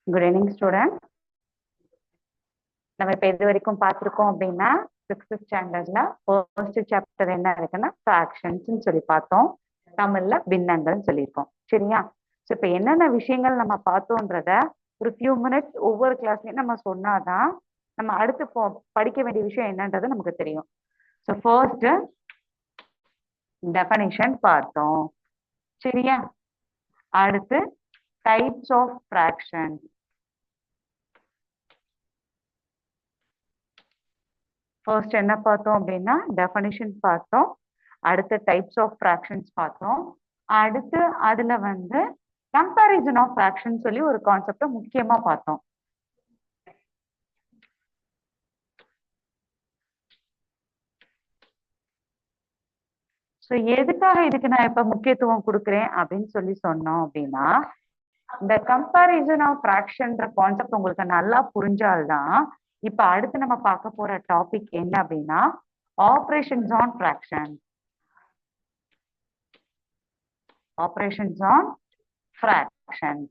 Good evening student. நம்ம இப்ப எது வரைக்கும் பார்த்திருக்கோம் அப்படின்னா 6th ஸ்டாண்டர்ட்ல ஃபர்ஸ்ட் சாப்டர் என்ன இருக்குன்னா ஃபிராக்ஷன்ஸ் சொல்லி பார்த்தோம். தமிழ்ல பின்னங்கள் சொல்லியிருக்கோம். சரியா? ஸோ இப்ப என்னென்ன விஷயங்கள் நம்ம பார்த்தோன்றத ஒரு ஃபியூ மினிட்ஸ் ஒவ்வொரு கிளாஸ்லயும் நம்ம சொன்னாதான் நம்ம அடுத்து படிக்க வேண்டிய விஷயம் என்னன்றது நமக்கு தெரியும். ஸோ ஃபர்ஸ்ட் டெஃபனிஷன் பார்த்தோம். சரியா? அடுத்து டைப்ஸ் ஆஃப் ஃபிராக்ஷன். ஃபர்ஸ்ட் என்ன பார்த்தோம் அப்படின்னா டெஃபனிஷன் பார்த்தோம். அடுத்து டைப்ஸ் ஆஃப் ஃபிராக்ஷன்ஸ் பார்த்தோம். அடுத்து அதுல வந்து கம்பேரிசன் ஆஃப் ஃபிராக்ஷன் சொல்லி ஒரு கான்செப்ட முக்கியமா பார்த்தோம். ஸோ எதுக்காக இதுக்கு நான் இப்ப முக்கியத்துவம் கொடுக்குறேன் அப்படின்னு சொல்லி சொன்னோம் அப்படின்னா, இந்த கம்பேரிசன் ஆஃப் ஃபிராக்ஷன்ற கான்செப்ட் உங்களுக்கு நல்லா புரிஞ்சால்தான் இப்ப அடுத்து நம்ம பார்க்க போற டாபிக் என்ன அப்படின்னா operations on fraction. Operations on fraction.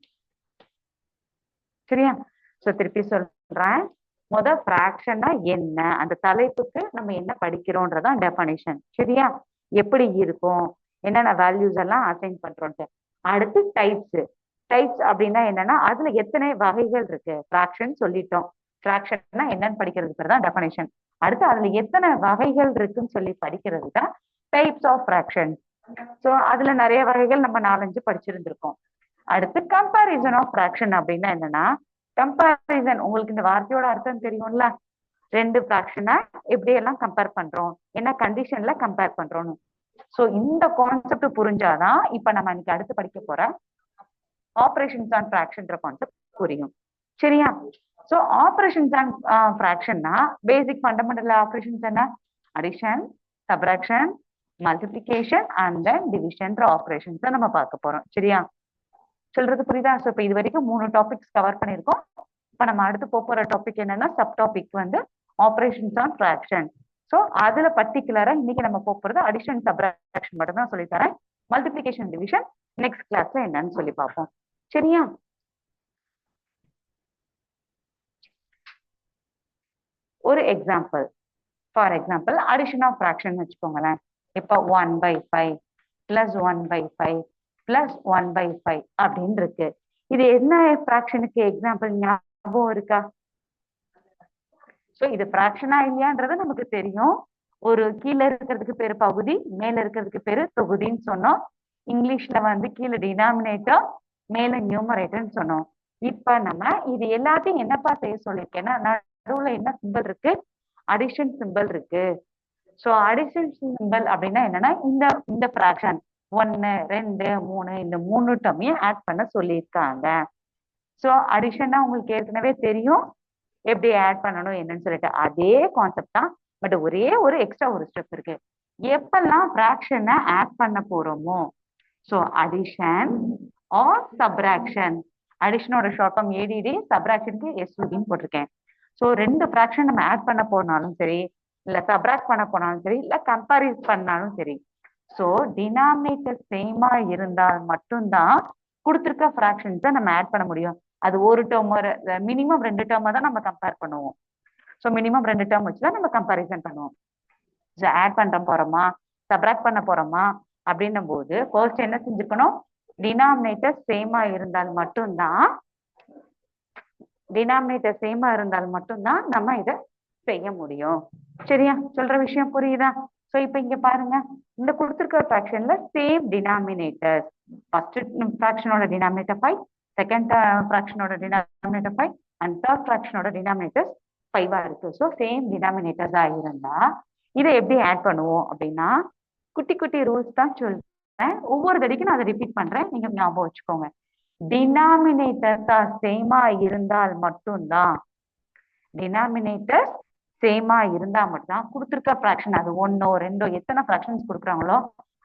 சரியா? சோ திருப்பி சொல்றேன். ஃபிராக்ஷன்னா என்ன, அந்த தலைப்புக்கு நம்ம என்ன படிக்கிறோம்ன்றதான் டெஃபனிஷன். சரியா? எப்படி இருக்கும், என்னென்ன வேல்யூஸ் எல்லாம் அசைன் பண்றோம்ட்டு. அடுத்து டைப்ஸ். டைப்ஸ் அப்படின்னா என்னன்னா அதுல எத்தனை வகைகள் இருக்கு. ஃபிராக்ஷன் சொல்லிட்டோம். ஃபிராக்ஷன்னா என்னன்னு படிக்கிறதுக்கு தான் டெஃபனிஷன். அடுத்து அதுல எத்தனை வகைகள் இருக்குன்னு சொல்லி படிக்கிறது தான் டைப்ஸ் ஆஃப் ஃபிராக்ஷன். ஸோ அதுல நிறைய வகைகள் நம்ம 4-5 படிச்சிருந்திருக்கோம். அடுத்து கம்பேரிசன் ஆஃப் ஃபிராக்ஷன் அப்படின்னா என்னன்னா, கம்பேரிசன் உங்களுக்கு இந்த வார்த்தையோட அர்த்தம் தெரியும்ல. ரெண்டு ஃபிராக்ஷனை எப்படி எல்லாம் கம்பேர் பண்றோம், என்ன கண்டிஷன்ல கம்பேர் பண்றோம்னு. ஸோ இந்த கான்செப்ட் புரிஞ்சாதான் இப்ப நம்ம இன்னைக்கு அடுத்து படிக்க போற ஆபரேஷன்ஸ் ஆன் ஃபிராக்ஷன்ற கான்செப்ட் புரியும். சரியா? ஸோ ஆபரேஷன்ஸ் ஆன் ஃபிராக்ஷன்னா பேசிக் ஃபண்டமெண்டல் ஆபரேஷன்ஸ் என்ன? Addition, subtraction, multiplication and then டிவிஷன்ற ஆபரேஷன்ஸ் நம்ம பார்க்க போறோம். சரியா? சொல்றது புரியுதா? ஸோ இப்போ இது வரைக்கும் 3 டாபிக்ஸ் கவர் பண்ணியிருக்கோம். இப்போ நம்ம அடுத்து போற டாபிக் என்னன்னா சப் டாபிக் வந்து ஆபரேஷன்ஸ் ஆன் ஃபிராக்ஷன். ஸோ அதுல பர்டிகுலரா இன்னைக்கு நம்ம போறது அடிஷன், சப்ராக்ஷன் மட்டும் தான் சொல்லி தரேன். மல்டிபிளிகேஷன், டிவிஷன் நெக்ஸ்ட் கிளாஸ்ல என்னன்னு சொல்லி பார்ப்போம். சரியா? ஒரு example, for example addition of fraction வச்சுக்கோங்களேன். இப்போ 1/5 பிளஸ் 1/5 பிளஸ் 1/5 அப்படின்னு இருக்கு. இது என்ன ஃபிராக்ஷனுக்கு எக்ஸாம்பிள் ஞாபகம் இருக்கா? சோ இது ஃபிராக்ஷனா இல்லையான்றது நமக்கு தெரியும். ஒரு கீழே இருக்கிறதுக்கு பேரு பகுதி, மேல இருக்கிறதுக்கு பேரு தொகுதின்னு சொன்னோம். இங்கிலீஷ்ல வந்து கீழே டினாமினேட்டர், மேல நியூமரேட்டர்ன்னு சொன்னோம். இப்ப நம்ம இது எல்லாத்தையும் என்னப்பா செய்ய சொல்லியிருக்கேன்னா, நடுவுல என்ன சிம்பிள் இருக்கு? அடிஷன் சிம்பிள் இருக்கு. சோ அடிஷன் சிம்பிள் அப்படின்னா என்னன்னா இந்த இந்த ஃபிராக்ஷன் 1, 2, 3 இந்த 3 டர்மையும் ஆட் பண்ண சொல்லியிருக்காங்க. சோ அடிஷன்னா உங்களுக்கு ஏற்கனவே தெரியும் எப்படி ஆட் பண்ணணும் என்னன்னு சொல்லிட்டு. அதே கான்செப்ட் தான், பட் ஒரே ஒரு எக்ஸ்ட்ரா ஒரு ஸ்டெப் இருக்கு. எப்பெல்லாம் ஃபிராக்ஷனை ஆட் பண்ண போறோமோ, சோ அடிஷன் ஆர் சப்ராக்ஷன். அடிஷனோட ஷார்ட் ஃபார்ம் ஏடிடி, சப்ராக்ஷனுக்கு எஸ்யூடின்னு போட்டிருக்கேன். சோ 2 ஃபிராக்ஷன் நம்ம ஆட் பண்ண போனாலும் சரி, இல்ல சப்ராக்ட் பண்ண போனாலும் சரி, இல்ல கம்பேரிஸ் பண்ணாலும் சரி, சோ டினாமினேட்டர் சேமா இருந்தால் மட்டும்தான் கொடுத்துருக்க ஃபிராக்ஷன்ஸை நம்ம ஆட் பண்ண முடியும். அது ஒரு டேர்ம், மினிமம் 2 டேர்மா தான் நம்ம கம்பேர் பண்ணுவோம். ஸோ மினிமம் 2 டேர்ம் வச்சுதான் நம்ம கம்பேரிசன் பண்ணுவோம். ஸோ ஆட் பண்ண போறோமா, சப்ராக்ட் பண்ண போறோமா அப்படின்னும் போது ஃபர்ஸ்ட் என்ன செஞ்சுக்கணும்? டினாமினேட்டர் சேமா இருந்தால் மட்டும்தான், டினாமினேட்டர் சேமா இருந்தால் மட்டும்தான் நம்ம இதை செய்ய முடியும். சரியா? சொல்ற விஷயம் புரியுதா? சோ இப்ப இங்க பாருங்க, இந்த கொடுத்திருக்கிற ஃபிராக்ஷன்ல சேம் டினாமினேட்டர். ஃபர்ஸ்ட் ஃபிராக்ஷனோட டினாமினேட்டர் 5, செகண்ட் ஃபிராக்ஷனோட டினாமினேட்டர் 5 அண்ட் தேர்ட் ஃபிராக்ஷனோட டினாமினேட்டர் 5 இருக்கு. ஸோ சேம் டினாமினேட்டர்ஸா இருந்தா இதை எப்படி ஆட் பண்ணுவோம் அப்படின்னா, குட்டி குட்டி ரூல்ஸ் தான் சொல்றேன். ஒவ்வொரு தடிக்கும் நான் அதை ரிப்பீட் பண்றேன், நீங்க ஞாபகம் வச்சுக்கோங்க. டினாமினேட்டர்ஸா சேமா இருந்தால் மட்டும்தான், டினாமினேட்டர் சேமா இருந்தா மட்டும்தான் கொடுத்துருக்க ஃபிராக்ஷன், அது 1, 2 எத்தனை ஃபிராக்ஷன்ஸ் கொடுக்குறாங்களோ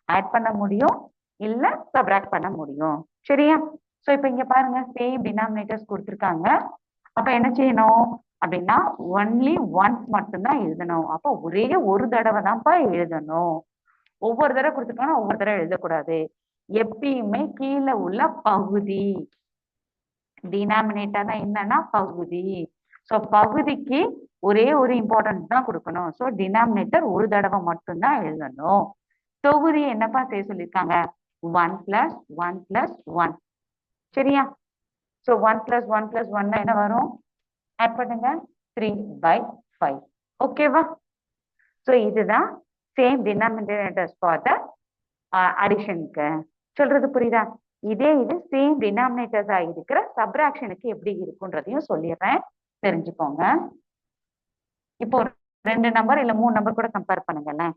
ஆட் பண்ண முடியும், இல்ல சப்ராக்ட் பண்ண முடியும். சரியா? சோ இப்ப இங்க பாருங்க, சேம் டினாமினேட்டர்ஸ் கொடுத்துருக்காங்க. அப்ப என்ன செய்யணும் அப்படின்னா ஒன்லி ஒன்ஸ் மட்டும்தான் எழுதணும். அப்ப ஒரே ஒரு தடவை தான்ப்பா எழுதணும். ஒவ்வொரு தடவை கொடுத்துருக்காங்கன்னா ஒவ்வொரு தடவை எழுதக்கூடாது. எப்பயுமே கீழே உள்ள பகுதி, டினாமினேட்டர்னா என்னன்னா பகுதி. சோ பகுதிக்கு ஒரே ஒரு இம்பார்ட்டன்ஸ் தான் கொடுக்கணும். சோ டினாமினேட்டர் ஒரு தடவை மட்டும்தான் எழுதணும். தொகுதி என்னப்பா செய்ய சொல்லியிருக்காங்க? 1 + 1 + 1. சரியா? சோ 1 + 1 + 1 என்ன வரும்? ஆட் பண்ணுங்க. 3/5. ஓகேவா? சோ இதுதான் சேம் டினாமினேட்டர்ஸ் ஃபார் த அடிஷனுக்கு. சொல்றது புரியுதா? இதே இது சேம் டினாமினேட்டர்ஸா இருக்கிற சப்ராக்ஷனுக்கு எப்படி இருக்குன்றதையும் சொல்லிடுறேன், தெரிஞ்சுக்கோங்க. இப்போ 2 நம்பர் இல்ல 3 நம்பர் கூட கம்பேர் பண்ணுங்களேன்.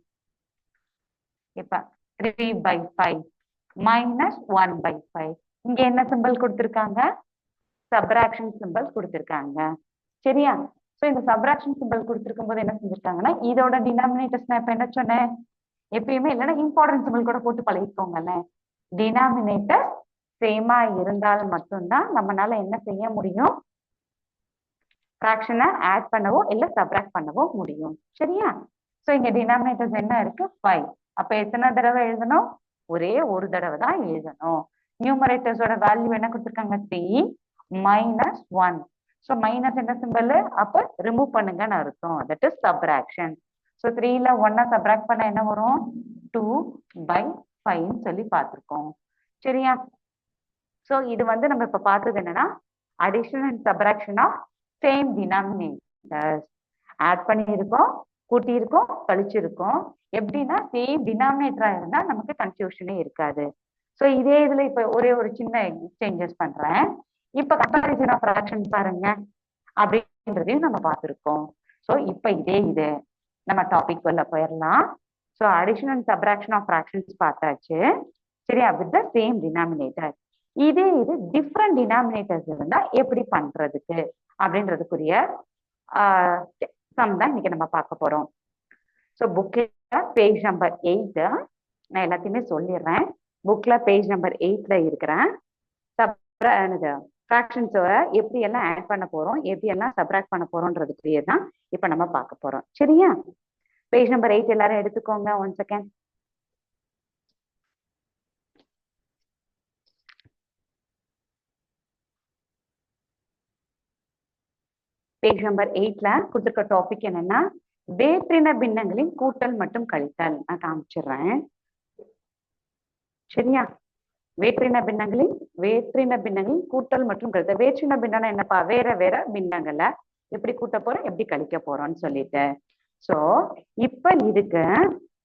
இப்ப 3/5 மைனஸ் 1/5. இங்க என்ன சிம்பிள் கொடுத்திருக்காங்க? சப்ராக்ஷன் சிம்பிள் கொடுத்திருக்காங்க. சரியா? சோ இந்த சப்ராக்ஷன் சிம்பிள் கொடுத்திருக்கும் போது என்ன செஞ்சிருக்காங்கன்னா, இதோட டினாமினேட்டர்ஸ் நான் இப்ப என்ன சொன்னேன்? எப்பயுமே இல்லைன்னா இம்பார்ட்டன்ட் சிம்பிள் கூட போட்டு பழகிக்கோங்கல்ல. டினாமினேட்டர் சேமா இருந்தால் மட்டும்தான் நம்மளால என்ன செய்ய முடியும்? ஃபிராக்ஷனை ஆட் பண்ணவோ இல்ல சப்ராக்ட் பண்ணவோ முடியும். சரியா? சோ இங்க டினாமினேட்டர்ஸ் என்ன இருக்கு? 5. அப்ப எத்தனை தடவை எழுதணும்? ஒரே ஒரு தடவை தான் எழுதணும். நியூமரேட்டர்ஸோட வேல்யூ என்ன கொடுத்திருக்காங்க? 3 மைனஸ் 1. சோ மைனஸ் என்ன சிம்பிள்? அப்ப ரிமூவ் பண்ணுங்கன்னு அர்த்தம். That is subtraction. சோ 3ல 1 சப்ராக்ட் பண்ண என்ன வரும்? 2/5 சொல்லி பார்த்திருக்கோம். சரியா? சோ இது வந்து நம்ம இப்ப பார்த்தது என்னன்னா addition and subtraction of same denominators. Add பண்ணியிருக்கோம், கூட்டியிருக்கோம், கழிச்சிருக்கோம். எப்படின்னா சேம் டினாமினேட்டரா இருந்தா நமக்கு கன்ஃபியூஷனே இருக்காது. சோ இதே இதுல இப்ப ஒரே ஒரு சின்ன சேஞ்சஸ் பண்றேன். இப்ப கம்பேரிசன் ஆஃப் ஃபிராக்ஷன் பாருங்க அப்படின்றதையும் நம்ம பார்த்திருக்கோம். சோ இப்ப இதே இது நம்ம டாபிக் உள்ள போயிடலாம். So addition and subtraction of fractions பார்த்தாச்சு. சரியா? With the same denominator. இதே இது டிஃப்ரெண்ட் டினாமினேட்டர்ஸ் இருந்தா எப்படி பண்றதுக்கு அப்படின்றதுக்குரிய சம் தான் இன்னைக்கு நம்ம பார்க்க போறோம். ஸோ புக்ல பேஜ் நம்பர் 8 நான் எல்லாத்தையுமே சொல்லிடுறேன். புக்ல பேஜ் நம்பர் 8ல இருக்கிறேன். ஃபிராக்ஷன்ஸோட எப்படி எல்லாம் ஆட் பண்ண போறோம், எப்படி எல்லாம் சப்ராக்ட் பண்ண போறோம்ன்றதுக்குரிய தான் இப்ப நம்ம பார்க்க போறோம். சரியா? பேஜ் நம்பர் 8 எல்லாரும் எடுத்துக்கோங்க. 1 செகண்ட். பேஜ் நம்பர் 8ல கொடுத்திருக்க டாபிக் என்னன்னா வேற்றின பின்னங்களின் கூட்டல் மற்றும் கழித்தல். நான் காமிச்சிடுறேன். சரியா? வேற்றின பின்னங்களின் கூட்டல் மற்றும் கழித்தல். வேற்றின பின்னம் என்னப்பா? வேற வேற பின்னங்களை எப்படி கூட்ட போறோம், எப்படி கழிக்க போறோம்னு சொல்லிட்டு. சோ இப்ப இதுக்கு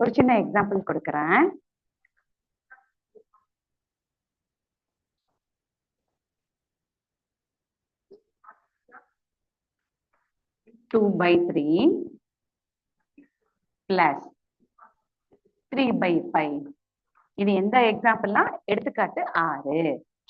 ஒரு சின்ன எக்ஸாம்பிள் கொடுக்குறேன். Two by 3 plus 3/5. இது எந்த எக்ஸாம்பிள்னா எடுத்துக்காட்டு 6.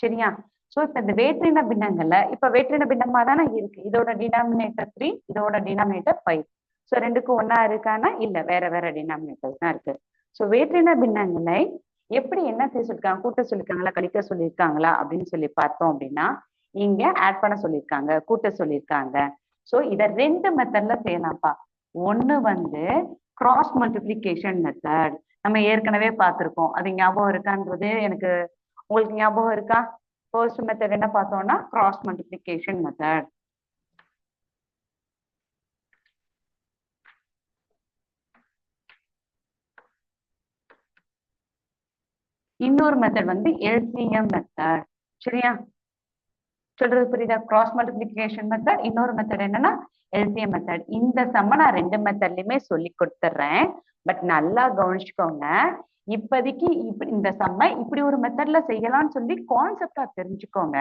சரியா? சோ இப்ப இந்த வேற்றின பின்னங்கள்ல இப்ப வேற்றின பின்னமா தானே இருக்கு. இதோட டினாமினேட்டர் 3, இதோட டினாமினேட்டர் 5. சோ ரெண்டுக்கும் ஒன்னா இருக்கானா? இல்ல, வேற வேற டினாமினேட்டர்ஸ் தான் இருக்கு. சோ வேற்றின பின்னங்களை எப்படி என்ன செய்ய சொல்லிருக்காங்க? கூட்ட சொல்லிருக்காங்களா, கழிக்க சொல்லியிருக்காங்களா அப்படின்னு சொல்லி பார்த்தோம் அப்படின்னா இங்க ஆட் பண்ண சொல்லியிருக்காங்க, கூட்ட சொல்லியிருக்காங்க. சோ இத 2 மெத்தட்ல செய்யலாம்ப்பா. ஒண்ணு வந்து கிராஸ் மல்டிபிளிகேஷன் மெத்தட். நம்ம ஏற்கனவே பார்த்திருக்கோம். அது ஞாபகம் இருக்கான்றது எனக்கு உங்களுக்கு ஞாபகம் இருக்கா? ஃபர்ஸ்ட் மெத்தட் என்ன பார்த்தோம்னா கிராஸ் மல்டிபிளிகேஷன் மெத்தட். இன்னொரு மெத்தட் வந்து எல்சிஎம் மெத்தட். சரியா? சொல்றது புரியுதா? Cross multiplication method. இன்னொரு மெத்தட் என்னன்னா எல்சிஎம் மெத்தட். இந்த சம்ம நான் 2 மெத்தட்லயுமே சொல்லி கொடுத்துட்றேன். பட் நல்லா கவனிச்சுக்கோங்க. இப்போதைக்கு இப்படி இந்த சம்ம இப்படி ஒரு மெத்தட்ல செய்யலாம்னு சொல்லி கான்செப்டா தெரிஞ்சுக்கோங்க.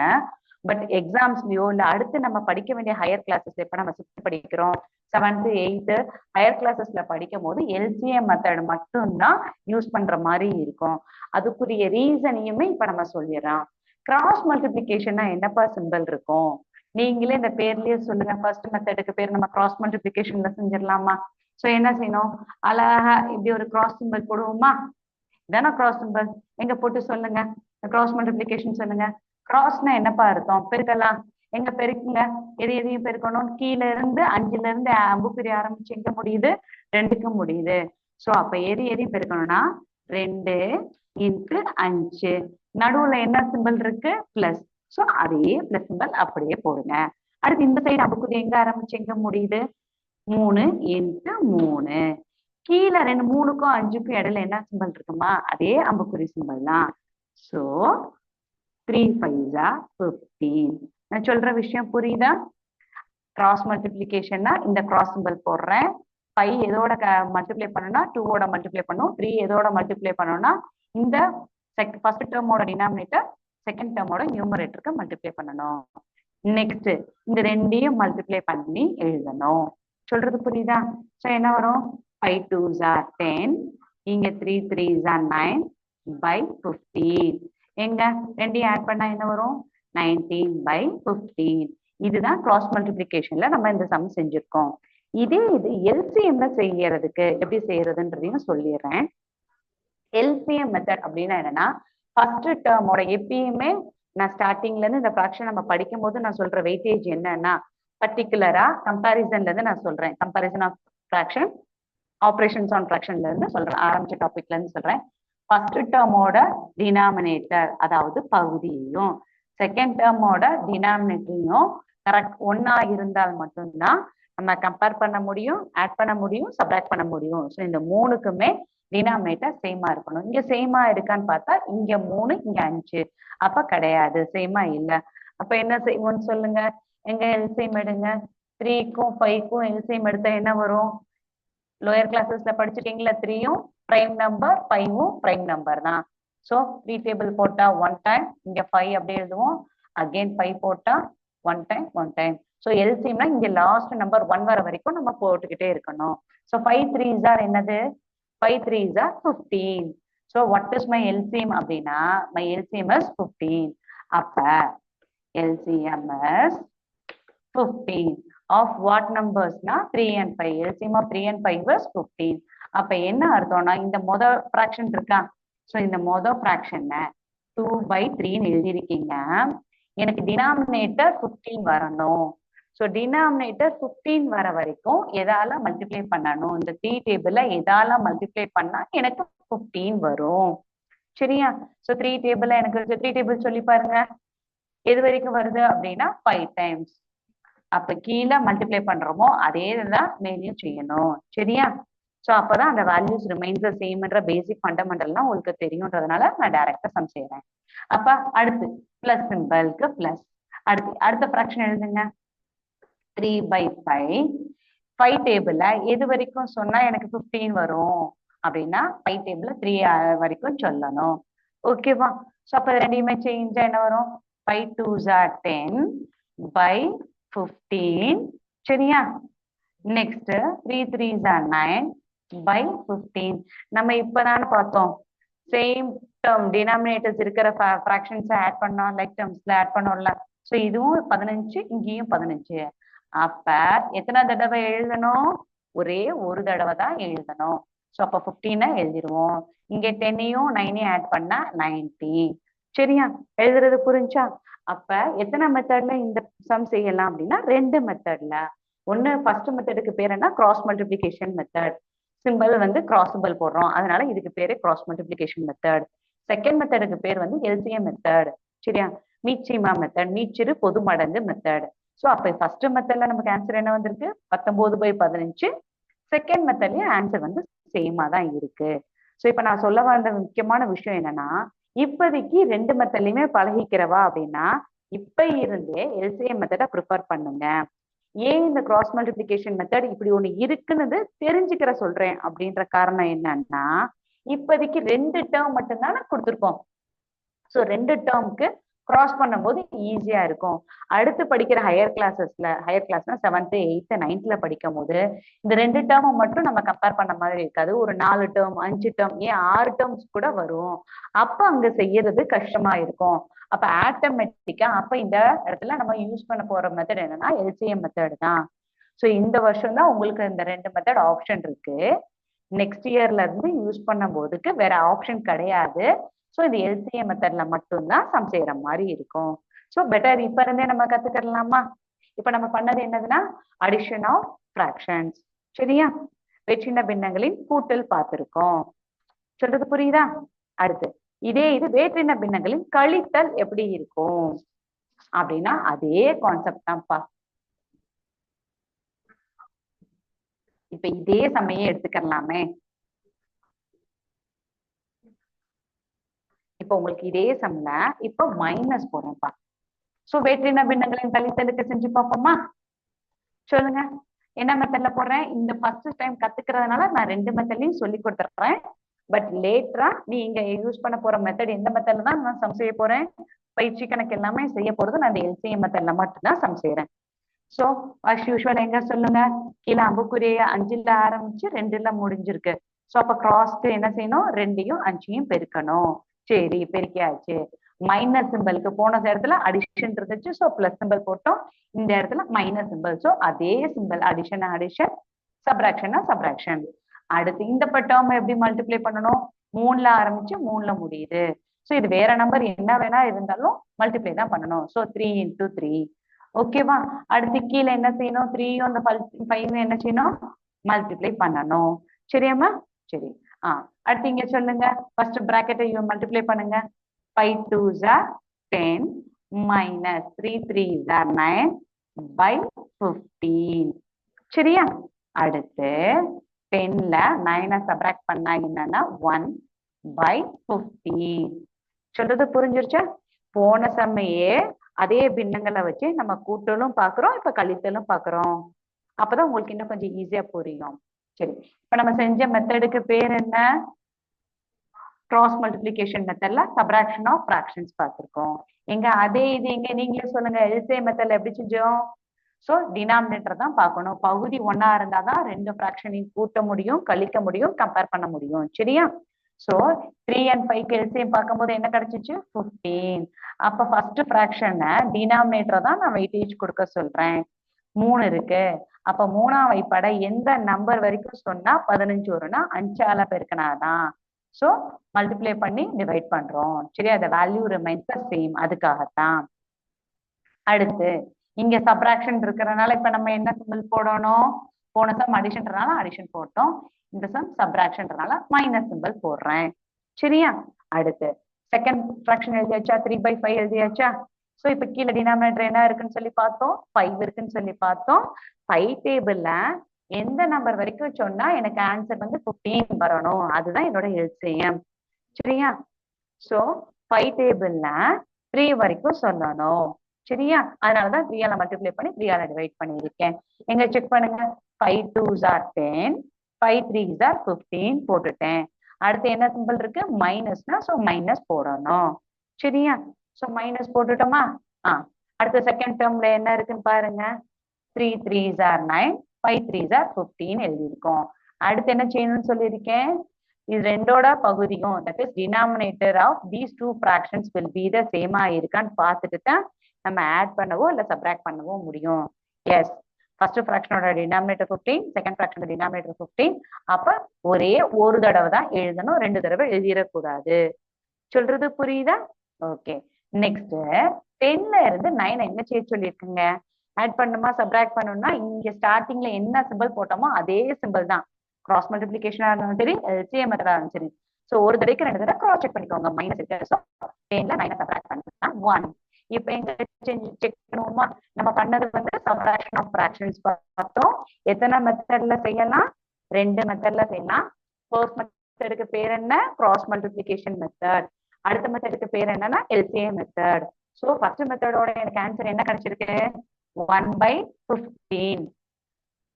பட் எக்ஸாம்ஸ்லயோ இல்ல அடுத்து நம்ம படிக்க வேண்டிய ஹையர் கிளாஸஸ் இப்ப நம்ம 6th படிக்கிறோம், 7th 8th ஹையர் கிளாஸஸ்ல படிக்கும் போது எல்சிஎம் மெத்தட் மட்டும்தான் யூஸ் பண்ற மாதிரி இருக்கும். அதுக்குரிய ரீசனையுமே இப்ப நம்ம சொல்லிடலாம். கிராஸ் மல்டிபிளிகேஷன்னா என்னப்பா சிம்பிள் இருக்கும்? நீங்களே இந்த பேர்லயே சொல்லுங்க. ஃபர்ஸ்ட் மெத்தடுக்கு பேர் நம்ம கிராஸ் மல்டிபிளிகேஷன்ல செஞ்சிடலாமா? சோ என்ன செய்யணும்? அழகா இப்படி ஒரு கிராஸ் சிம்பிள் போடுவோமா? இதான கிராஸ் சிம்பிள். எங்க போட்டு சொல்லுங்க, கிராஸ் மல்டிபிளிகேஷன் சொல்லுங்க. கிராஸ்னா என்னப்பா அர்த்தம்? பெருக்கலாம். எங்க பெருக்குங்க? எதையும் பெருக்கணும். கீழே இருந்து 5ல இருந்து அம்புக்குறி ஆரம்பிச்சு எங்க முடியுது? 2க்கு முடியுது. சோ அப்ப எதையும் பெருக்கணும்னா 2 × 5. நடுவுல என்ன சிம்பிள் இருக்கு? பிளஸ். சோ அதே பிளஸ் சிம்பல் அப்படியே போடுங்க. அடுத்து இந்த சைடு அம்புக்குறி எங்க ஆரம்பிச்சு எங்க முடியுது? 3 இன்ட்டு 3. கீழே 3க்கும் 5க்கும் இடையில என்ன சிம்பல் இருக்குமா? அதே அம்புக்குறி சிம்பல் தான். So 3 5s are 15. நான் சொல்ற விஷயம் புரியுதா? கிராஸ் மல்டிப்ளிகேஷன்னா இந்த கிராஸ் சிம்பல் போடுறேன். 5 எதோட மல்டிப்ளை பண்ணணும்னா 2 ஓட மல்டிப்ளை பண்ணும். 3 எதோட மல்டிப்ளை பண்ணணும்னா இந்த ஃபர்ஸ்ட் டேர்மோட டினாமினேட்டர் செகண்ட் டேர்மோட நியூமரேட்டருக்கு மல்டிப்ளை பண்ணணும். நெக்ஸ்ட் இந்த ரெண்டையும் மல்டிப்ளை பண்ணி எழுதணும். சொல்றது புரியுதா? சோ என்ன வரும்? 5 2s are 10. இங்க 3 3s are 9 by 15. எங்க ரெண்டையும் ஆட் பண்ணா என்ன வரும்? 19 by 15. இதுதான் கிராஸ் மல்டிப்ளிகேஷன்ல நம்ம இந்த சம் செஞ்சிருக்கோம். இது எல்சிஎம்ல செய்யறதுக்கு எப்படி செய்யறதுன்றதையும் சொல்லிடுறேன். எல்சிஎம் மெத்தட் அப்படின்னா என்னன்னா, ஃபர்ஸ்ட் டேர்மோட எப்பயுமே நான் ஸ்டார்டிங்ல இருந்து இந்த ஃபிராக்ஷன் நம்ம படிக்கும் போது நான் சொல்ற வெயிட்டேஜ் என்னன்னா, பர்டிகுலரா கம்பாரிசன்ல இருந்து நான் சொல்றேன். Comparison of fraction, operations on ஃபிராக்ஷன்ல இருந்து சொல்றேன். ஆரம்பிச்ச டாபிக்ல இருந்து சொல்றேன். ஃபர்ஸ்ட் டேர்மோட டினாமினேட்டர் அதாவது பகுதியையும் செகண்ட் டேர்மோட டினாமினேட்டரையும் கரெக்ட் ஒன்னா இருந்தால் மட்டும்தான் நம்ம கம்பேர் பண்ண முடியும், ஆட் பண்ண முடியும், சப்ராக்ட் பண்ண முடியும். ஸோ இந்த மூணுக்குமே டினாமினேட்டர் சேமா இருக்கணும். இங்க சேமா இருக்கான்னு பார்த்தா இங்க 3 இங்க 5 அப்ப கிடையாது, சேமா இல்ல. அப்ப என்ன செய்வோம்னு சொல்லுங்க. எங்க எல்சிஎம் எடுங்க. 3க்கும் 5க்கும் எல்சிஎம் எடுத்தா என்ன வரும்? லோயர் கிளாஸஸ்ல படிச்சிட்டீங்களா? 3யும் பிரைம் நம்பர், 5ம் பிரைம் நம்பர் தான். ஸோ 3 டேபிள் போட்டா 1 டைம், இங்க 5 அப்படியே எழுதுவோம். அகெயின் 5 போட்டா 1 டைம் 1 டைம். ஸோ எல்சிஎம்னா இங்க லாஸ்ட் நம்பர் 1 வர வரைக்கும் நம்ம போட்டுக்கிட்டே இருக்கணும். ஸோ 5 3s are என்னது? 5 3s are 15. So what is my LCM அப்படின்னா my LCM is 15. அப்ப LCM is 15 of what numbers னா 3 and 5. LCM of 3 and 5 is 15. அப்ப என்ன அர்த்தம்னா இந்த மொதல் fraction இருக்கா? ஸோ இந்த மொதல் fraction 2/3 எழுதிருக்கீங்க. எனக்கு டினாமினேட்டர் 15 வரணும். ஸோ டினாமினேட்டர் 15 வர வரைக்கும் எதால மல்டிப்ளை பண்ணணும்? இந்த 3 டேபிள்ல எதால மல்டிப்ளை பண்ணா எனக்கு 15 வரும். சரியா? ஸோ 3 டேபிள்ல எனக்கு 3 டேபிள் சொல்லி பாருங்க. எது வரைக்கும் வருது அப்படின்னா 5 டைம்ஸ். அப்ப கீழே மல்டிப்ளை பண்றோமோ அதே தான் மேலேயும் செய்யணும். சரியா? ஸோ அப்பதான் அந்த வேல்யூஸ் ரிமைன்ஸ் சேம்ன்ற பேசிக் ஃபண்டமெண்டல்லாம் உங்களுக்கு தெரியும்ன்றதுனால நான் டைரக்டா சம் செய்யறேன். அப்ப அடுத்து பிளஸ் சிம்பலுக்கு பிளஸ். அடுத்த ஃபிராக்ஷன் எழுதுங்க. 3/5. 5 டேபிள்ல எது வரைக்கும் சொன்னா எனக்கு 15 வரும் அப்படின்னா 5 டேபிள்ல 3 வரைக்கும் சொல்லணும். ஓகேவா? ஸோ அப்ப ரெண்டையுமே சேஞ்சா என்ன வரும்? 5 2s are 10 by 15. சரியா? Next 3 3s are 9 by 15. நம்ம இப்பதானே பார்த்தோம் சேம் டேர்ம் டினாமினேட்டர்ஸ் இருக்கிற ஃபிராக்ஷன்ஸ் ஆட் பண்ணோம், லைக் டேர்ம்ஸ்ல ஆட் பண்ணோம்ல. ஸோ இதுவும் 15, இங்கேயும் 15. அப்ப எத்தனை தடவை எழுதணும்? ஒரே ஒரு தடவை தான் எழுதணும். ஸோ அப்ப 15 எழுதிருவோம். இங்க 10யும் 9யும் ஆட் பண்ணா 90. சரியா? எழுதுறது புரிஞ்சா? அப்ப எத்தனை மெத்தட்ல இந்த சம் செய்யலாம் அப்படின்னா 2 மெத்தட்ல. ஒண்ணு ஃபர்ஸ்ட் மெத்தடுக்கு பேர் என்ன? Cross multiplication method. Simple cross simple போடுறோம், அதனால இதுக்கு பேரு கிராஸ் மல்டிப்ளிகேஷன் மெத்தட். செகண்ட் மெத்தடுக்கு பேர் எல்சிஎம் மெத்தட். சரியா? மீச்சிமா மெத்தட், மீச்சிறு பொது மடங்கு மெத்தட். ஸோ அப்ப ஃபர்ஸ்ட் மெத்தட்ல நமக்கு ஆன்சர் என்ன வந்திருக்கு? 19/15. செகண்ட் மெத்தட்லயும் ஆன்சர் சேமா தான் இருக்கு. ஸோ இப்ப நான் சொல்ல வந்த முக்கியமான விஷயம் என்னன்னா, இப்போதைக்கு 2 மெத்தட்லயுமே பழகிக்கிறவா அப்படின்னா இப்ப இருந்தே எல்சிஎம் மெத்தடை ப்ரிஃபர் பண்ணுங்க. ஏன் இந்த கிராஸ் மல்டிப்ளிகேஷன் மெத்தட் இப்படி ஒண்ணு இருக்குன்னு தெரிஞ்சுக்கிற சொல்றேன் அப்படின்ற காரணம் என்னன்னா, இப்போதைக்கு 2 டேர்ம் மட்டும்தான் கொடுத்துருக்கோம். ஸோ 2 டேர்முக்கு கிராஸ் பண்ணும்போது ஈஸியா இருக்கும். அடுத்து படிக்கிற ஹையர் கிளாஸ்னா 7th 8th 9th படிக்கும் போது இந்த 2 டேர்மும் மட்டும் நம்ம கம்பேர் பண்ண மாதிரி இருக்காது. ஒரு 4 டேர்ம் 5 டேர்ம் ஏன் 6 டேர்ம்ஸ் கூட வரும். அப்ப அங்க செய்யறது கஷ்டமா இருக்கும். அப்ப ஆட்டோமேட்டிக்கா அப்ப இந்த இடத்துல நம்ம யூஸ் பண்ண போற மெத்தட் என்னன்னா எல்சிஎம் மெத்தட் தான். ஸோ இந்த வருஷம் தான் உங்களுக்கு இந்த 2 மெத்தட் ஆப்ஷன் இருக்கு. நெக்ஸ்ட் இயர்ல இருந்து யூஸ் பண்ணும் போதுக்கு வேற ஆப்ஷன் கிடையாது. ஸோ இந்த எல்சிஎம் மெத்தட்ல மட்டும்தான் சம் செய்யற மாதிரி இருக்கும். ஸோ பெட்டர் இப்ப இருந்தே நம்ம கத்துக்கலாமா? இப்ப நம்ம பண்ணது என்னதுன்னா அடிஷன் ஆஃப் ஃபிராக்ஷன்ஸ். சரியா? வெற்றின பின்னங்களின் கூட்டல் பார்த்திருக்கோம். சொல்றது புரியுதா? அடுத்து இது வேற்றின பின்னங்களின் கழித்தல் எப்படி இருக்கும் அப்படின்னா அதே கான்செப்ட் தான்ப்பா. இப்ப இதே சமயம் எடுத்துக்கலாமே. இப்ப உங்களுக்கு இதே சம்ல இப்ப மைனஸ் போடுறேன்ப்பா. சோ வேற்றின பின்னங்களின் கழித்தலுக்கு செஞ்சு பார்ப்போமா? சொல்லுங்க. என்ன மெத்தட்ல போடுறேன்? இந்த ஃபர்ஸ்ட் டைம் கத்துக்கிறதுனால நான் 2 மெத்தட்லயும் சொல்லி கொடுத்துறேன். பட் லேட்டரா நீங்க யூஸ் பண்ண போற மெத்தட் எந்த மெத்தட்ல தான் நான் சம் செய்ய போறேன்? பயிற்சி கணக்கு எல்லாமே செய்ய போறது நான் அந்த எல்சிஎம் மெத்தட்ல மட்டும் தான் சம் செய்யறேன். சோ அஸ் யூஷுவல் எங்க சொல்லுங்க, கீழே அம்புக்குரிய 5ல ஆரம்பிச்சு 2ல முடிஞ்சிருக்கு. சோ அப்ப கிராஸ்க்கு என்ன செய்யணும்? 2யும் 5யும் பெருக்கணும். சரி, பெருக்கியாச்சு. மைனஸ் சிம்பிளுக்கு போன இடத்துல அடிஷன் இருந்துச்சு. சோ பிளஸ் சிம்பிள் போட்டோம். இந்த இடத்துல மைனஸ் சிம்பிள். சோ அதே சிம்பிள் அடிஷன் அடிஷன், சப்ராக்ஷனா சப்ராக்ஷன். அடுத்து இந்த டேர்ம் எப்படி மல்டிப்ளை பண்ணணும்? 3ல ஆரம்பிச்சு 3ல முடியுது. சோ இது வேற நம்பர் என்ன வேணா இருந்தாலும் மல்டிப்ளை தான் பண்ணணும். So 3 into 3. ஓகேவா? அடுத்து கீழே என்ன செய்யணும்? 3யும் அந்த 5 என்ன செய்யணும்? மல்டிப்ளை பண்ணணும். சரியாம்மா? சரி. அடுத்து இங்க சொல்லுங்க. ஃபர்ஸ்ட் பிராக்கெட்டை மல்டிப்ளை பண்ணுங்க. 5 2s are 10 minus 3 3s are 9 by 15. சரியா? அடுத்து 10ல 9 சப்ராக்ட் பண்ணா என்னன்னா 1 by 15. சொல்றது புரிஞ்சிருச்சா? போன சமயே அதே பின்னங்களை வச்சு நம்ம கூட்டலும் பாக்குறோம், இப்ப கழித்தலும் பாக்குறோம். அப்பதான் உங்களுக்கு இன்னும் கொஞ்சம் ஈஸியா புரியும். சரி, இப்ப நம்ம செஞ்ச மெத்தடுக்கு பேர் என்ன? கிராஸ் மல்டிப்ளிகேஷன் மெத்தட்ல சப்ராக்ஷன் ஆஃப் ஃபிராக்ஷன்ஸ் பார்த்திருக்கோம். எங்க அதே இது எங்க நீங்களே சொல்லுங்க, எல்சிஎம் மெத்தட்ல எப்படி செஞ்சோம்? சோ டினாமினேட்டர் தான் பார்க்கணும். பகுதி ஒன்னா இருந்தாதான் 2 ஃபிராக்ஷனையும் கூட்ட முடியும், கழிக்க முடியும், கம்பேர் பண்ண முடியும். சரியா? சோ 3 and 5 எல்சிஎம் பார்க்கும்போது என்ன கிடைச்சிச்சு? 15. அப்ப ஃபர்ஸ்ட் ஃபிராக்ஷனை டினாமினேட்டர் தான் நான் வெயிட்டேஜ் கொடுக்க சொல்றேன். 3 இருக்கு. அப்ப 3ஆம் வைப்படை எந்த நம்பர் வரைக்கும் சொன்னா 15 வரும்னா 5ஆல பெருக்கினாதான். சோ மல்டிப்ளை பண்ணி டிவைட் பண்றோம். சரி, அந்த வேல்யூ ரிமைன்ஸ் த சேம். அதுக்காகத்தான். அடுத்து இங்க சப்ராக்ஷன் இருக்கிறதுனால இப்ப நம்ம என்ன சிம்பிள் போடணும்? போன சம் அடிஷன்றனால அடிஷன் போட்டோம். இந்த சம் சப்ராக்ஷன்றனால மைனஸ் சிம்பிள் போடுறேன். சரியா? அடுத்து செகண்ட் ஃபிராக்ஷன் எழுதியாச்சா? 3/5 எழுதியாச்சா? சோ இப்ப கீழே டினாமினேட்டர் என்ன இருக்குன்னு சொல்லி பார்த்தோம், 5 இருக்குன்னு சொல்லி பார்த்தோம். 5 டேபிள்ல எந்த நம்பர் வரைக்கும் சொன்னா எனக்கு ஆன்சர் வந்து 15 வரணும், அதுதான் என்னோட எல்சிஎம். சரியா? சோ 5 டேபிள்ல 3 வரைக்கும் சொல்லணும். சரியா? அதனாலதான் 3ஆல மல்டிப்ளை பண்ணி 3ஆல டிவைட் பண்ணியிருக்கேன். எங்க செக் பண்ணுங்க. 5 2s are 10, 5 3s are 15 போட்டுட்டேன். அடுத்து என்ன சிம்பிள் இருக்கு? மைனஸ்னா, சோ மைனஸ் போடணும். சரியா? சோ மைனஸ் போட்டுட்டோமா? அடுத்த செகண்ட் டேர்ம்ல என்ன இருக்குன்னு பாருங்க. 3 3s are 9, 5 3s are 15 எழுதியிருக்கோம். அடுத்து என்ன செய்யணும்னு சொல்லியிருக்கேன்? இது ரெண்டோட பகுதியும், that is denominator of these two fractions will be the same இருக்கான்னு பார்த்துட்டு தான் நம்ம ஆட் பண்ணவோ இல்ல சப்ராக்ட் பண்ணவோ முடியும். எஸ், ஃபர்ஸ்ட் ஃபிராக்ஷனோட டினாமினேட்டர் 15, செகண்ட் ஃபிராக்ஷனோட டினாமினேட்டர் 15. அப்ப ஒரே ஒரு தடவை தான் எழுதணும், 2 தடவை எழுதிடக்கூடாது. சொல்றது புரியுதா? ஓகே. நெக்ஸ்ட் 10ல இருந்து 9 என்ன செய்ய சொல்லியிருக்குங்க? ஆட் பண்ணுமா சப்ராக்ட் பண்ணணும்னா இங்க ஸ்டார்டிங்ல என்ன சிம்பிள் போட்டோமோ அதே சிம்பிள் தான். கிராஸ் மல்டிபிளிகேஷனா இருந்தாலும் சரி, எல்சிஎம் மெத்தடா இருந்தாலும் சரி. சோ ஒரு தடவைக்கு 2 தடவை கிராஸ் செக் பண்ணிக்கோங்க. மைனஸ் இருக்கு. சோ 10ல 9 சப்ராக்ட் பண்ணா 1. இப்ப எங்க செக் பண்ணுவோமா? நம்ம பண்ணது வந்து சப்ராக்ஷன் ஆஃப் ஃபிராக்ஷன்ஸ் பார்த்தோம். எத்தனை மெத்தட்ல செய்யலாம்? 2 மெத்தட்ல செய்யலாம். ஃபர்ஸ்ட் மெத்தடுக்கு பேர் என்ன? Cross multiplication method. அடுத்த மெத்தடுக்கு பேர் என்னன்னா எல்சிஎம் மெத்தட். சோ ஃபர்ஸ்ட் மெத்தடோட எனக்கு ஆன்சர் என்ன கிடைச்சிருக்கு? 1/15.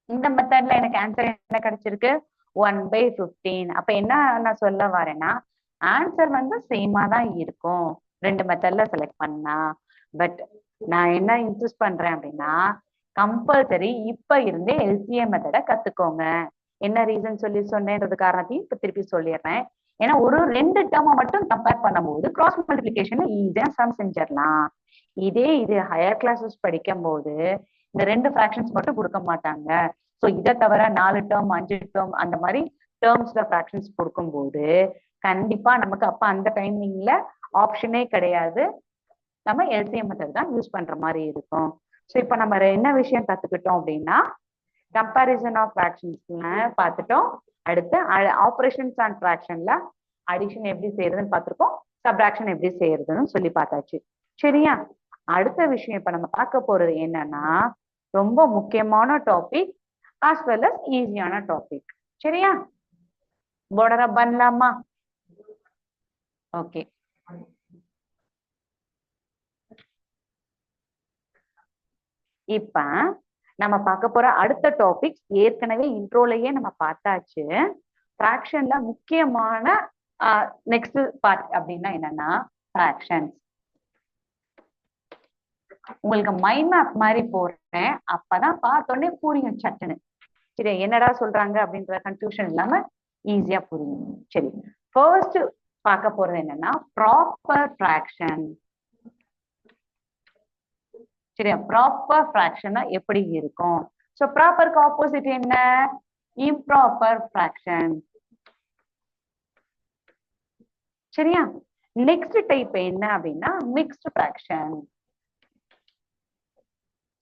இந்த மெத்தட்ல எனக்கு ஆன்சர் என்ன கிடைச்சிருக்கு? 1/15. அப்ப என்ன நான் சொல்ல வரேன்னா, ஆன்சர் வந்து சேமா தான் இருக்கும் 2 மெத்தட்ல செலக்ட் பண்ணா. பட் நான் என்ன இன்சிஸ்ட் பண்றேன் அப்படின்னா, கம்பல்சரி இப்ப இருந்தே எல்சிஎம் மெத்தடை கத்துக்கோங்க. என்ன ரீசன் சொல்லி சொன்னேன்றது காரணத்தையும் இப்ப திருப்பி சொல்லிடுறேன். ஏன்னா ஒரு 2 டேர்மை மட்டும் கம்பேர் பண்ணும்போது கிராஸ் மல்டிபிளிகேஷன் ஈஸியா சம் செஞ்சிடலாம். இதே இது ஹையர் கிளாஸஸ் படிக்கும் போது இந்த 2 ஃபிராக்ஷன்ஸ் மட்டும் கொடுக்க மாட்டாங்க. சோ இதை தவிர 4 டேர்ம் 5 டேர்ம் அந்த மாதிரி டேர்ம்ஸ்ல ஃபிராக்ஷன்ஸ் கொடுக்கும்போது கண்டிப்பா நமக்கு அப்ப அந்த டைமிங்ல ஆப்ஷனே கிடையாது. நம்ம எல்சிஎம் மெத்தட் தான் யூஸ் பண்ற மாதிரி இருக்கும். சோ இப்ப நம்ம என்ன விஷயம் கத்துக்கிட்டோம் அப்படின்னா, கம்பேரிசன் ஆஃப் ஃபிராக்ஷன்ஸ்ல பார்த்துட்டோம். அடுத்து ஆபரேஷன்ஸ் அண்ட் ஃபிராக்ஷன்ல அடிஷன் எப்படி செய்யறதுன்னு பார்த்திருக்கோம், சப்ராக்ஷன் எப்படி செய்யறதுன்னு சொல்லி பார்த்தாச்சு. சரியா? அடுத்த விஷயம் இப்ப நம்ம பார்க்க போறது என்னன்னா ரொம்ப முக்கியமான டாபிக் as well as ஈஸியான டாபிக். சரியா? border up பண்ணலாமா? ஓகே. இப்ப நம்ம பார்க்க போற அடுத்த டாபிக் ஏற்கனவே இன்ட்ரோலயே நம்ம பார்த்தாச்சு. ஃபிராக்ஷன்ல முக்கியமான நெக்ஸ்ட் பார்ட் அப்படின்னா என்னன்னா ஃபிராக்ஷன்ஸ். உங்களுக்கு மைண்ட் மேப் மாதிரி போடுறேன், அப்பதான் பார்த்தோன்னே புரியும் சட்டுன்னு. சரி, என்னடா சொல்றாங்க அப்படின்ற கன்ஃபியூஷன் இல்லாம ஈஸியா புரியும். சரி, ஃபர்ஸ்ட் பார்க்க போறது என்னன்னா ப்ராப்பர் ஃபிராக்ஷன். சரியா? ப்ராப்பர் ஃபிராக்ஷனா எப்படி இருக்கும்? சோ ப்ராப்பருக்கு ஆப்போசிட் என்ன? Improper fraction. சரியா? நெக்ஸ்ட் டைப் என்ன அப்படின்னா மிக்ஸ்ட் ஃபிராக்ஷன்.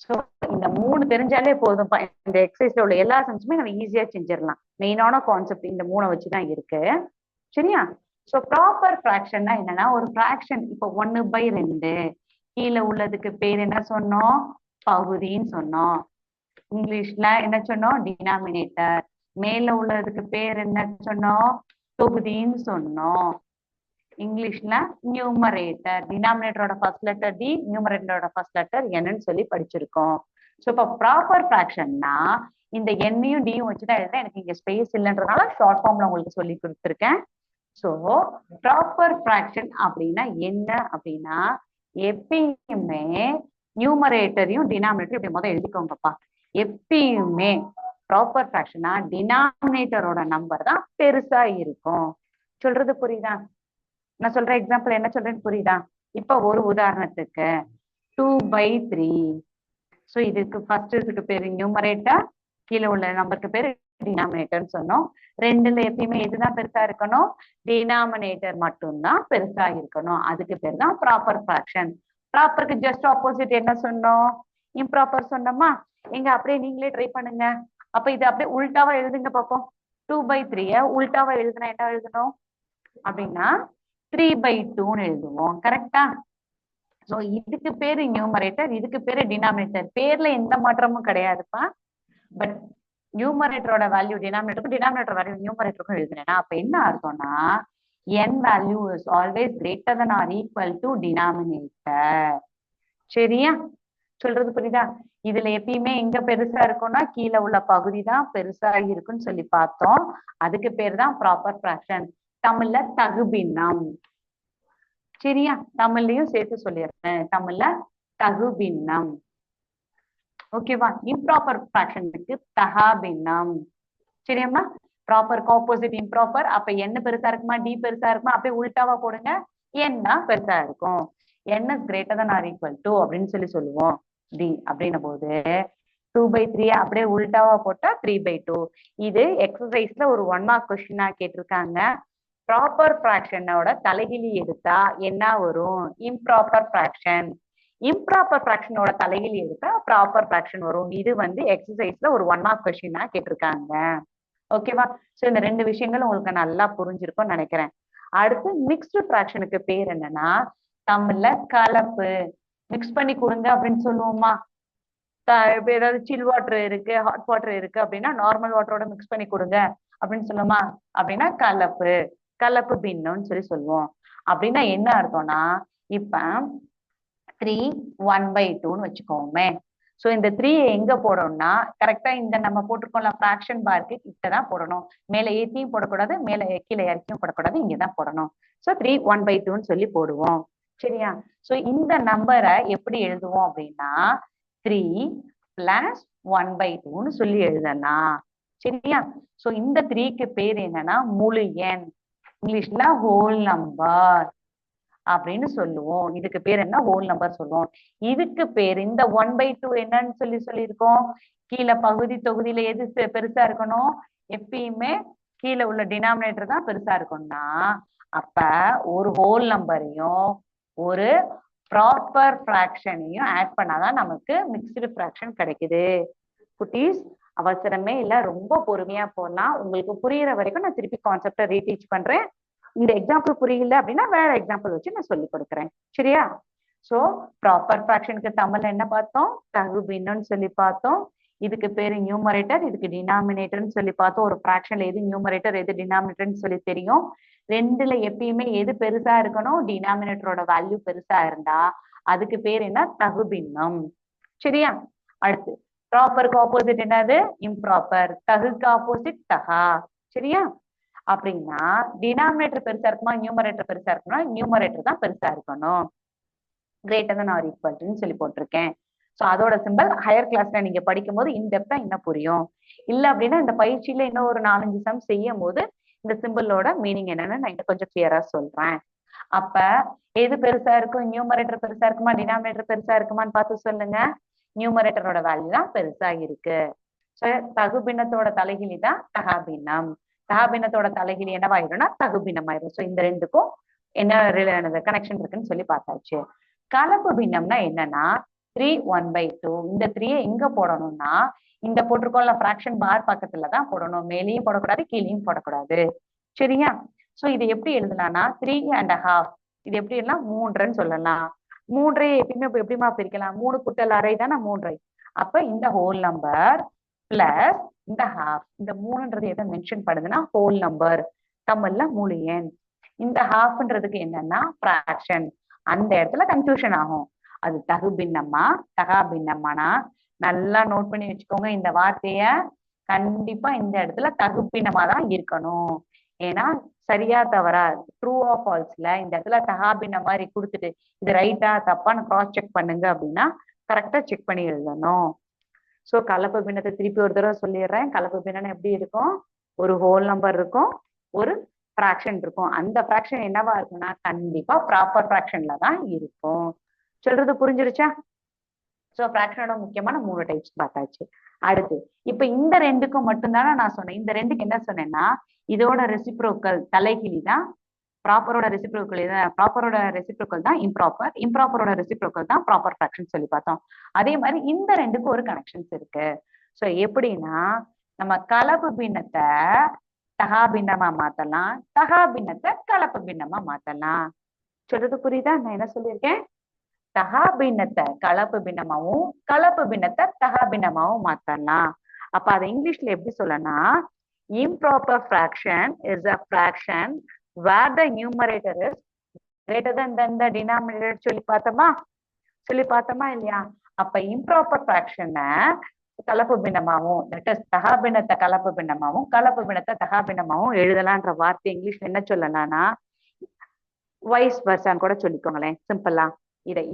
சோ இந்த மூணு தெரிஞ்சாலே போதும். இந்த எக்ஸசைஸ்ல உள்ள எல்லா சம்ஸுமே நம்ம ஈஸியா செஞ்சிடலாம். மெயினான கான்செப்ட் இந்த மூணை வச்சுதான் இருக்கு. சரியா? சோ ப்ராப்பர் ஃபிராக்ஷன்னா என்னன்னா ஒரு ஃபிராக்ஷன் இப்போ 1/2 கீழே உள்ளதுக்கு பேர் என்ன சொன்னோம்? பகுதின்னு சொன்னோம். இங்கிலீஷ்ல என்ன சொன்னோம்? டினாமினேட்டர். மேல உள்ளதுக்கு பேர் என்ன சொன்னோம்? தொகுதின்னு சொன்னோம். இங்கிலீஷ்ல நியூமரேட்டர். டினாமினேட்டரோட ஃபர்ஸ்ட் லெட்டர் டி, நியூமரேட்டரோட ஃபர்ஸ்ட் லெட்டர் என்னன்னு சொல்லி படிச்சிருக்கோம். ஸோ இப்போ ப்ராப்பர் ஃபிராக்ஷன்னா இந்த எண்ணையும் டியும் வச்சுதான் எழுதுறேன். எனக்கு இங்க ஸ்பேஸ் இல்லைன்றதுனால ஷார்ட் ஃபார்ம்ல உங்களுக்கு சொல்லி கொடுத்துருக்கேன். ஸோ ப்ராப்பர் ஃபிராக்ஷன் அப்படின்னா என்ன அப்படின்னா எப்பயுமே நியூமரேட்டரையும் டினாமினேட்டரும் இப்படி முதல் எழுதிக்கோங்கப்பா. எப்பயுமே ப்ராப்பர் ஃபிராக்ஷனா டினாமினேட்டரோட நம்பர் தான் பெருசா இருக்கும். சொல்றது புரியுதா? நான் சொல்ற எக்ஸாம்பிள் என்ன சொல்றேன்னு புரியுதா? இப்ப ஒரு உதாரணத்துக்கு 2/3. ஸோ இதுக்கு ஃபர்ஸ்ட் இதுக்கு பேரு நியூமரேட்டர், கீழே உள்ள நம்பருக்கு பேரு டினாமினேட்டர்னு சொன்னோம். ரெண்டுல எப்பயுமே எதுதான் பெருசா இருக்கணும்? டினாமினேட்டர் மட்டும்தான் பெருசா இருக்கணும். அதுக்கு பேர் தான் ப்ராப்பர் ஃபிராக்ஷன். ப்ராப்பருக்கு ஜஸ்ட் ஆப்போசிட் என்ன சொன்னோம்? இம்ப்ராப்பர் சொன்னோமா? எங்க அப்படியே நீங்களே ட்ரை பண்ணுங்க. அப்ப இது அப்படியே உல்டாவா எழுதுங்க பார்ப்போம். 2/3 உல்டாவா எழுதுனா என்ன எழுதணும் அப்படின்னா 3/2ன்னு எழுதுவோம். கரெக்டா? சோ இதுக்கு பேரு நியூமரேட்டர், இதுக்கு பேரு டினாமினேட்டர். பேர்ல எந்த மாற்றமும் கிடையாதுப்பா. பட் நியூமரேட்டரோட வேல்யூ டினாமினேட்டருக்கும், டினாமினேட்டர் வேல்யூ நியூமரேட்டருக்கும் எழுதுனேன்னா அப்ப என்ன அர்த்தம்னா n value is always greater than or equal to denominator. சரியா? சொல்றது புரியுதா? இதுல எப்பயுமே எங்க பெருசா இருக்கும்னா கீழே உள்ள பகுதி தான் பெருசா இருக்குன்னு சொல்லி பார்த்தோம். அதுக்கு பேர் தான் ப்ராப்பர் ஃபிராக்ஷன். தமிழ்ல தகுபின்னம். சரியா? தமிழ்லயும் சேர்த்து சொல்லிடுறேன். தமிழ்ல தகுபின்னம். ஓகேவா? இம்ப்ராப்பர் ஃபிராக்ஷனுக்கு தகாபின்னம். சரியாம்மா? ப்ராப்பருக்கு ஆப்போசிட் இம்ப்ராப்பர். அப்ப என்ன பெருசா இருக்குமா? டி பெருசா இருக்குமா? அப்படியே உல்டாவா போடுங்க. n தான் பெருசா இருக்கும். n is greater than or equal to அப்படின்னு சொல்லி சொல்லுவோம். டி அப்படின்ன போது 2/3 அப்படியே உல்டாவா போட்டா 3/2. இது எக்ஸசைஸ்ல ஒரு 1 மார்க் கொஸ்டினா கேட்டிருக்காங்க. ப்ராப்பர் ஃபிராக்ஷனோட தலைகிழி எடுத்தா என்ன வரும்? Improper fraction. இம்ப்ராப்பர் ஃபிராக்ஷனோட தலைகிழி எடுத்தா ப்ராப்பர் ஃபிராக்ஷன் வரும். இது வந்து எக்ஸசைஸ்ல ஒரு 1 மார்க் கொஸ்டினா கேட்டிருக்காங்க. ஓகேவா? சோ இந்த ரெண்டு விஷயங்கள் உங்களுக்கு நல்லா புரிஞ்சிருக்கும்னு நினைக்கிறேன். அடுத்து மிக்ஸ்டு ஃபிராக்ஷனுக்கு பேர் என்னன்னா தமிழ்ல கலப்பு. மிக்ஸ் பண்ணி கொடுங்க அப்படின்னு சொல்லுவோமா? இப்ப ஏதாவது சில் வாட்டர் இருக்கு, ஹாட் வாட்டர் இருக்கு அப்படின்னா நார்மல் வாட்டரோட மிக்ஸ் பண்ணி கொடுங்க அப்படின்னு சொல்லுவோமா? அப்படின்னா கலப்பு. கலப்பு பின்னம்னு சொல்லி சொல்லுவோம். அப்படின்னா என்ன அர்த்தம்னா இப்ப 3 1/2ன்னு வச்சுக்கோமே. சோ இந்த 3 எங்க போடணும்னா கரெக்டா இந்த நம்ம போட்டிருக்கோம்ல ஃபிராக்ஷன் பார்க்கு கிட்டதான் போடணும். மேல ஏத்தியும் போடக்கூடாது, மேல கீழே இறக்கியும் போடக்கூடாது, இங்கதான் போடணும். சோ 3 1/2ன்னு சொல்லி போடுவோம். சரியா? சோ இந்த நம்பரை எப்படி எழுதுவோம் அப்படின்னா 3 + 1/2ன்னு சொல்லி எழுதலாம். சரியா? சோ இந்த 3க்கு பேர் என்னன்னா முழு எண். இங்கிலீஷ்ல ஹோல் நம்பர் அப்படின்னு சொல்லுவோம். இதுக்கு பேர் என்ன? ஹோல் நம்பர் சொல்லுவோம். இதுக்கு பேர் இந்த 1/2 என்னன்னு சொல்லியிருக்கோம். கீழே பகுதி தொகுதியில எது பெருசா இருக்கணும்? எப்பயுமே கீழே உள்ள டினாமினேட்டர் தான் பெருசா இருக்கும்னா அப்ப ஒரு ஹோல் நம்பரையும் ஒரு ப்ராப்பர் ஃபிராக்ஷனையும் ஆட் பண்ணாதான் நமக்கு மிக்ஸ்டு ஃபிராக்ஷன் கிடைக்குது. குட்டீஸ் அவசரமே இல்ல, ரொம்ப பொறுமையா போடலாம். உங்களுக்கு புரியுற வரைக்கும் நான் திருப்பி கான்செப்டை ரீடீச் பண்றேன். இந்த எக்ஸாம்பிள் புரியல அப்படின்னா வேற எக்ஸாம்பிள் வச்சு நான் சொல்லி கொடுக்குறேன். சரியா? சோ ப்ராப்பர் ஃபிராக்ஷனுக்கு தமிழ்ல என்ன பார்த்தோம்? தகுபின்னம்னு சொல்லி பார்த்தோம். இதுக்கு பேரு நியூமரேட்டர், இதுக்கு டினாமினேட்டர்னு சொல்லி பார்த்தோம். ஒரு ஃபிராக்ஷன்ல எது நியூமரேட்டர் எது டினாமினேட்டர்னு சொல்லி தெரியும். ரெண்டுல எப்பயுமே எது பெருசா இருக்கணும்? டினாமினேட்டரோட வேல்யூ பெருசா இருந்தா அதுக்கு பேர் என்ன? தகுபின்னம். சரியா? அடுத்து ப்ராப்பருக்கு ஆப்போசிட் என்னது? இம்ப்ராப்பர். தகுக்கு ஆப்போசிட் தகா. சரியா? அப்படின்னா டினாமினேட்டர் பெருசா இருக்குமா நியூமரேட்டர் பெருசா இருக்குமா? நியூமரேட்டர் தான் பெருசா இருக்கணும். கிரேட்டர் than ஆர் ஈக்குவல் டுன்னு சொல்லி போட்டிருக்கேன். ஸோ அதோட சிம்பிள் ஹையர் கிளாஸ்ல நீங்க படிக்கும் போது இன்டெப்தா இன்னும் புரியும். இல்ல அப்படின்னா இந்த பயிற்சியில இன்னும் ஒரு 4-5 சம் செய்யும் போது இந்த சிம்பிளோட மீனிங் என்னன்னு நான் இன்னும் கொஞ்சம் கிளியரா சொல்றேன். அப்ப எது பெருசா இருக்கும்? நியூமரேட்டர் பெருசா இருக்குமா டினாமினேட்டர் பெருசா இருக்குமான்னு பார்த்து சொல்லுங்க. நியூமரேட்டரோட வேல்யூ தான் பெருசா இருக்கு. ஸோ தகுபின்னத்தோட தலைகிழி தான் தகாபின்னம். தகாபின்னத்தோட தலைகிழி என்னவாயிரும்னா தகுபின்னம் ஆயிரும். ஸோ இந்த ரெண்டுக்கும் என்ன கனெக்ஷன் இருக்குன்னு சொல்லி பார்த்தாச்சு. கலப்பு பின்னம்னா என்னன்னா 3 1/2. இந்த 3 எங்க போடணும்னா இந்த போட்டிருக்கோம்ல ஃபிராக்ஷன் பார் பக்கத்துலதான் போடணும். மேலேயும் போடக்கூடாது கீழேயும் போடக்கூடாது. சரியா? சோ இது எப்படி எழுதலாம்னா 3.5. இது எப்படி எல்லாம் 3ன்னு சொல்லலாம். 3 எப்பயுமே எப்படிமா பிரிக்கலாம்? 3 கூட்டல் அரை தானே 3. அப்ப இந்த ஹோல் நம்பர் பிளஸ் இந்த ஹாஃப். இந்த 3ன்றது எதை மென்ஷன் பண்ணுதுன்னா ஹோல் நம்பர், தமிழ்ல முழு எண். இந்த ஹாஃப்ன்றதுக்கு என்னன்னா ஃபிராக்ஷன். அந்த இடத்துல கன்ஃபியூஷன் ஆகும். அது தகு பின்னமா தகா பின்னமானா நல்லா நோட் பண்ணி வச்சுக்கோங்க. இந்த வார்த்தைய கண்டிப்பா இந்த இடத்துல தகு பின்னமா தான் இருக்கணும். ஏன்னா சரியா தவறா ட்ரூ ஆஃப் ஃபால்ஸ்ல இந்த இடத்துல தகா பின்ன மாதிரி கொடுத்துட்டு இது ரைட்டா தப்பான்னு கிராஸ் செக் பண்ணுங்க அப்படின்னா கரெக்டா செக் பண்ணி எழுதணும். சோ கலப்பு பின்னத்தை திருப்பி ஒரு தடவை சொல்லிடுறேன். கலப்பு பின்னம் எப்படி இருக்கும்? ஒரு ஹோல் நம்பர் இருக்கும், ஒரு ஃபிராக்ஷன் இருக்கும். அந்த ஃபிராக்ஷன் என்னவா இருக்கும்னா கண்டிப்பா ப்ராப்பர் ஃபிராக்ஷன்ல தான் இருக்கும். சொல்றது புரிஞ்சிருச்சா? சோ ஃபிராக்ஷனோட முக்கியமான 3 டைப்ஸ் பார்த்தாச்சு. அடுத்து இப்ப இந்த ரெண்டுக்கும் மட்டும்தானே நான் சொன்னேன். இந்த ரெண்டுக்கு என்ன சொன்னேன்னா இதோட ரெசிப்ரோக்கல் தலைகிழி தான் ப்ராப்பரோட ரெசிப்ரோக்கல். ப்ராப்பரோட ரெசிப்ரோக்கல் தான் இம்ப்ராப்பர், இம்ப்ராப்பரோட ரெசிப்ரோக்கல் தான் ப்ராப்பர் ஃபிராக்ஷன் சொல்லி பார்த்தோம். அதே மாதிரி இந்த ரெண்டுக்கும் ஒரு கனெக்ஷன்ஸ் இருக்கு. சோ எப்படின்னா நம்ம கலப்பு பின்னத்தை தகா பின்னமா மாத்தலாம், தகா பின்னத்தை கலப்பு பின்னமா மாத்தலாம். சொல்றது புரியுதா? நான் என்ன சொல்லியிருக்கேன்? தகா பின்னத்தை கலப்பு பின்னமாவும் கலப்பு பின்னத்தை தகா பின்னமாவும் மாத்தலாம். அப்ப அதை இங்கிலீஷ்ல எப்படி சொல்லலாம்? improper fraction is a fraction where the numerator is greater than the denominator. சொல்லி பார்த்தோமா இல்லையா? அப்ப improper fraction கலப்பு பின்னமாவும் தகா பின்னத்தை கலப்பு பின்னமாவும் கலப்பு பின்னத்தை தகா பின்னமாவும் எழுதலான்ற வார்த்தை இங்கிலீஷ்ல என்ன சொல்லலாம்னா வைஸ் வர்சான்னு கூட சொல்லிக்கோங்களேன். சிம்பிளா